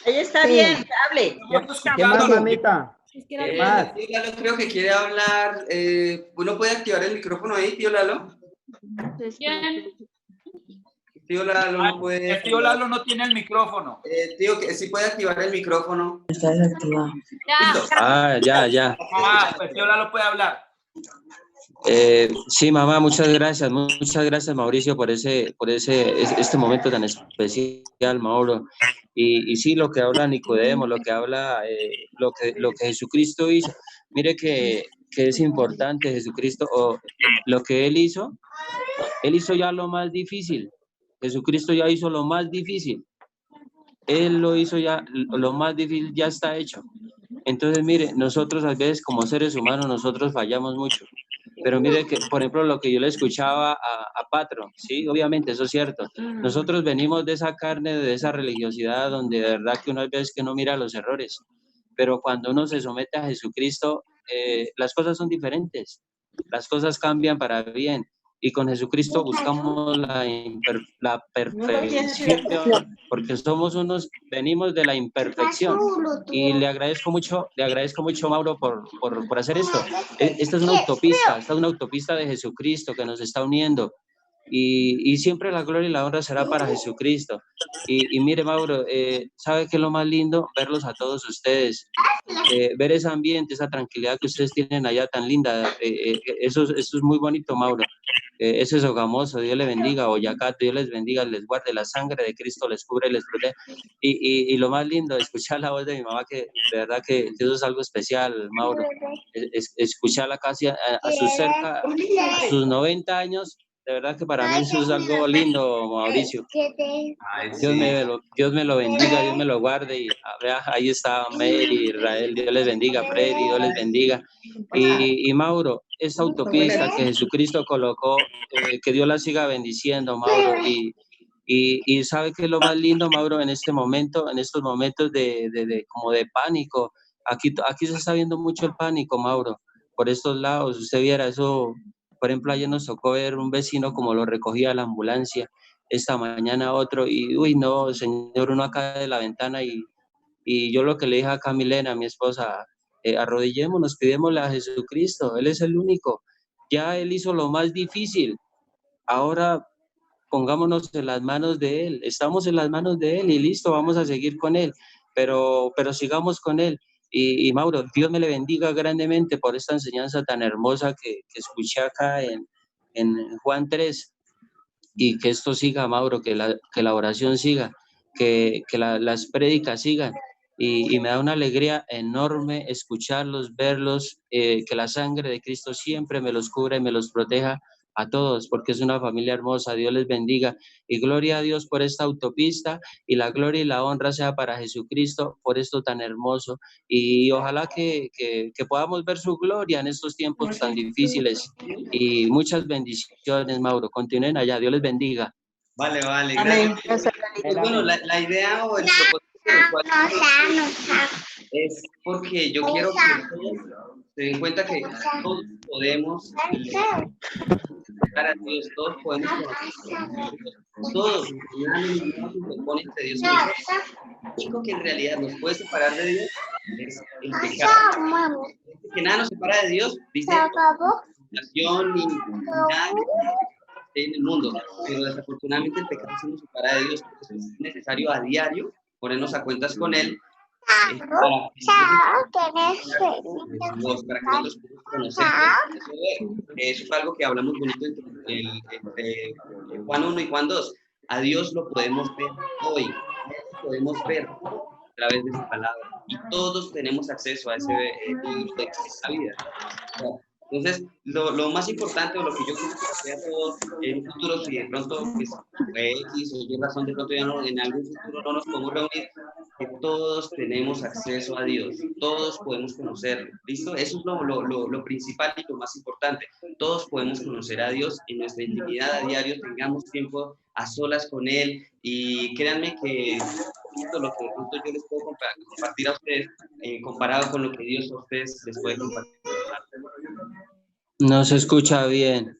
Ahí está bien, hable. ¿Qué más, mamita? ¿Qué más? Tío Lalo creo que quiere hablar. ¿Uno puede activar el micrófono ahí, tío Lalo? Tío Lalo no puede. El tío Lalo no tiene el micrófono. Tío, que sí puede activar el micrófono. Está desactivado. Ya. Pues tío Lalo puede hablar. Sí, mamá, muchas gracias Mauricio por este momento tan especial, Mauro. Y sí, lo que habla Nicodemo, lo que habla, lo que Jesucristo hizo. Mire que es importante Jesucristo, o lo que él hizo ya lo más difícil. Jesucristo ya hizo lo más difícil. Él lo hizo ya, lo más difícil ya está hecho. Entonces, mire, nosotros a veces como seres humanos, nosotros fallamos mucho. Pero mire que, por ejemplo, lo que yo le escuchaba a Patro, sí, obviamente, eso es cierto. Nosotros venimos de esa carne, de esa religiosidad, donde de verdad que uno veces que no mira los errores. Pero cuando uno se somete a Jesucristo, las cosas son diferentes. Las cosas cambian para bien. Y con Jesucristo buscamos la perfección, porque venimos de la imperfección. Y le agradezco mucho, Mauro, por hacer esto. Esta es una autopista de Jesucristo que nos está uniendo. Y siempre la gloria y la honra será para Jesucristo. Y mire, Mauro, ¿sabe qué es lo más lindo? Verlos a todos ustedes, ver ese ambiente, esa tranquilidad que ustedes tienen allá tan linda. Eso es muy bonito, Mauro. Eso es Sogamoso, Dios le bendiga. Boyacá, Dios les bendiga, les guarde, la sangre de Cristo les cubre y les protege. Y lo más lindo, escuchar la voz de mi mamá, que de verdad que eso es algo especial, Mauro. Escucharla casi a sus 90 años. De verdad que para mí eso es algo lindo, Mauricio. Dios me lo bendiga, Dios me lo guarde. Y ahí está Mary, Israel, Dios les bendiga, Freddy, Dios les bendiga. Y Mauro, esa autopista que Jesucristo colocó, que Dios la siga bendiciendo, Mauro. Y ¿sabe qué es lo más lindo, Mauro, en estos momentos como de pánico? Aquí se está viendo mucho el pánico, Mauro, por estos lados. Usted viera eso. Por ejemplo, ayer nos tocó ver un vecino como lo recogía la ambulancia, esta mañana otro, y uy, no, señor, uno acá de la ventana, y yo lo que le dije a Camilena, mi esposa, arrodillémonos, pidémosle a Jesucristo, Él es el único, ya Él hizo lo más difícil, ahora pongámonos en las manos de Él, estamos en las manos de Él y listo, vamos a seguir con Él, pero sigamos con Él. Y Mauro, Dios me le bendiga grandemente por esta enseñanza tan hermosa que escuché acá en Juan 3, y que esto siga, Mauro, que la oración siga, que las prédicas sigan, y me da una alegría enorme escucharlos, verlos, que la sangre de Cristo siempre me los cubra y me los proteja a todos, porque es una familia hermosa. Dios les bendiga y gloria a Dios por esta autopista, y la gloria y la honra sea para Jesucristo por esto tan hermoso, y ojalá que podamos ver su gloria en estos tiempos tan difíciles, y muchas bendiciones, Mauro. Continúen allá, Dios les bendiga. Vale, gracias. Bueno, la idea o el propósito es porque yo quiero que todos se den cuenta que todos podemos a Dios, todos podemos todos se pone entre Dios. Lo único que en realidad nos puede separar de Dios es el pecado. Que nada nos separa de Dios, dice nación ni nada en el mundo, pero desafortunadamente el pecado se nos separa de Dios, porque es necesario a diario ponernos a cuentas con Él para que nosotros podamos conocer. Eso es algo que hablamos bonito entre Juan 1 y Juan 2. A Dios lo podemos ver hoy, lo podemos ver a través de su palabra, y todos tenemos acceso a esa vida. Entonces, lo más importante, o lo que yo creo que sea todo en un futuro, si de pronto, pues, X o Y razón, de pronto ya no, en algún futuro no nos podemos reunir, que todos tenemos acceso a Dios, todos podemos conocerlo, ¿listo? Eso es lo principal y lo más importante. Todos podemos conocer a Dios en nuestra intimidad a diario, tengamos tiempo a solas con Él, y créanme que esto lo que de pronto yo les puedo compartir a ustedes, comparado con lo que Dios a ustedes les puede compartir. No se escucha bien.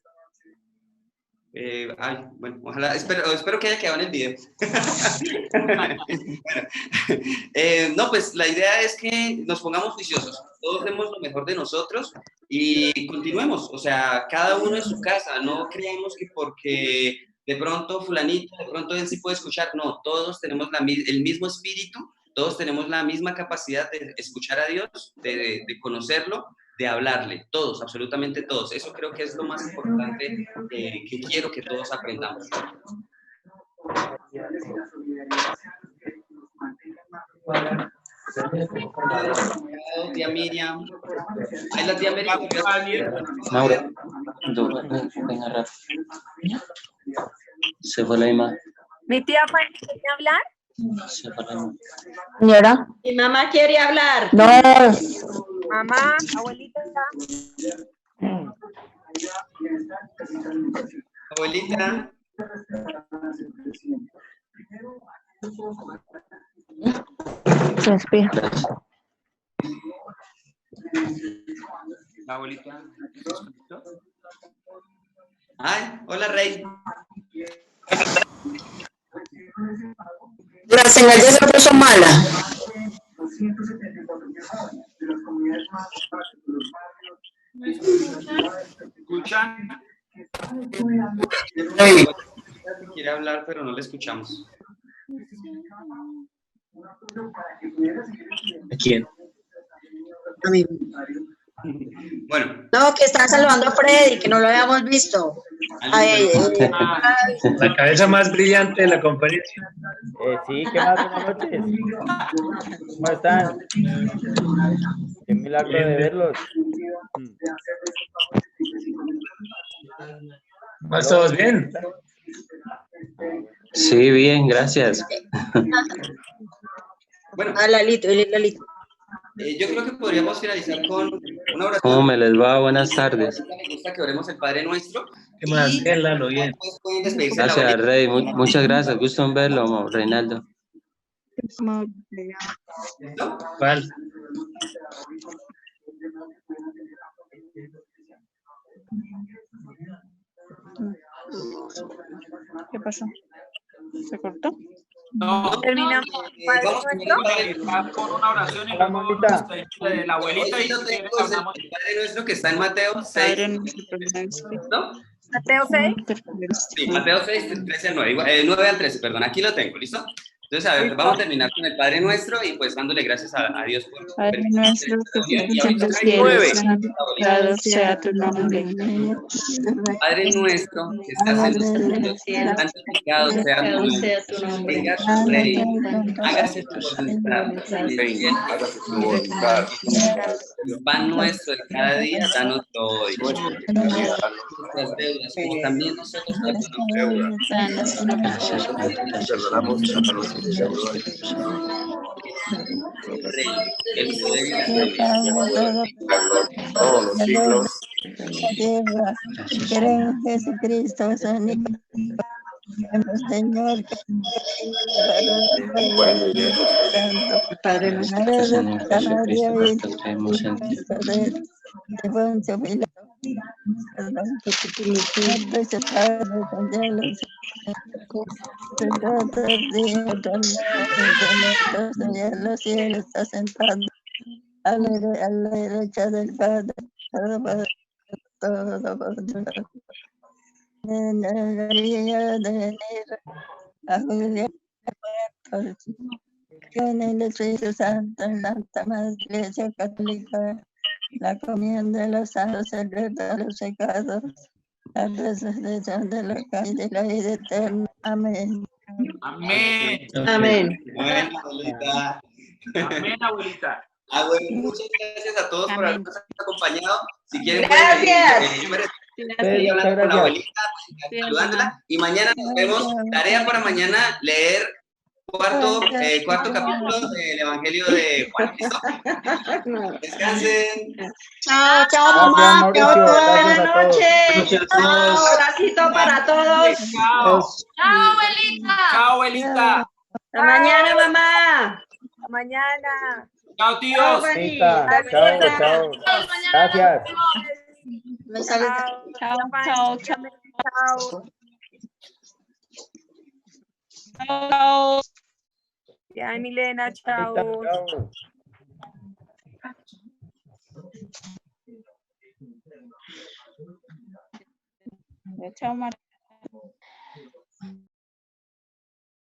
Bueno, ojalá, espero que haya quedado en el video. No, pues la idea es que nos pongamos juiciosos, todos demos lo mejor de nosotros y continuemos, o sea, cada uno en su casa, no creemos que porque de pronto fulanito, de pronto él sí puede escuchar, no, todos tenemos el mismo espíritu, todos tenemos la misma capacidad de escuchar a Dios, de conocerlo, de hablarle, todos, absolutamente todos. Eso creo que es lo más importante que quiero que todos aprendamos. Tía Miriam. Ahí la tía Miriam. Maura, venga, Rafa. Se fue la imagen. ¿Mi tía Fanny quiere hablar? Se fue la imagen. Señora. Mi mamá quiere hablar. No. Mamá, abuelita. Abuelita. Se despide. La abuelita. Ay, hola, Rey. La señal de esa son mala. ¿Escuchan? Quiere hablar, pero no le escuchamos. ¿A quién? A mí. Bueno. No, que están saludando a Freddy, que no lo habíamos visto. La cabeza más brillante de la conferencia. Sí, ¿qué más? Buenas noches. ¿Cómo están? Qué milagro de verlos. ¿Más todos bien? Sí, bien, gracias. Bueno, Lalito. yo creo que podríamos finalizar con una oración. ¿Cómo me les va? Buenas tardes. Me gusta que oremos el Padre Nuestro. ¿Qué más? Bien, Lalo, bien. Gracias, Rey. Muchas gracias. Gusto en verlo, Reinaldo. ¿Cuál? ¿Qué pasó? ¿Se cortó? No, terminamos. Vamos con una oración y luego de la abuelita y el Padre Nuestro que está en Mateo 6. ¿No? Mateo 6. Sí, Mateo 6, 13 al 9, 9 al 13, perdón, aquí lo tengo, ¿listo? Entonces, a ver, vamos a terminar con el Padre Nuestro y pues dándole gracias a Dios por... Padre nuestro que estás en los cielos, santificado sea tu nombre. Padre nuestro que estás en los cielos, santificado sea tu nombre. Venga tu reino, hágase tu voluntad. El pan nuestro de cada día, danos hoy. Nuestras deudas, como también nosotros perdonamos a los Rey, el poder y la gloria todos los siglos. Creo en Jesucristo, Señor, Padre nuestro que estás en el cielo, creemos en ti. Los cielos está sentado a la derecha del Padre. Con el Espíritu Santo, en la Santa Iglesia Católica, la comunión de los santos, el perdón de los pecados, la resurrección de los caídos y la vida eterna. Amén. Amén. Amén. Amén, abuelita. Amén, abuelita. Bueno, muchas gracias a todos por habernos acompañado. Si quieren, gracias. Estoy hablando con la abuelita, saludándola. Y mañana nos vemos. Tarea para mañana, leer cuarto capítulo del Evangelio de Juan. ¿Listo? Descansen. Chao, chao, mamá. Buenas noches. Un abracito para todos. Chao. Chao, abuelita. Chao, abuelita. Hasta mañana, mamá. Hasta mañana. Chao, tíos. Chao, chao. Gracias. Chao, chao, chao. Chao. Ya, Milena, chao. Chao, Marta.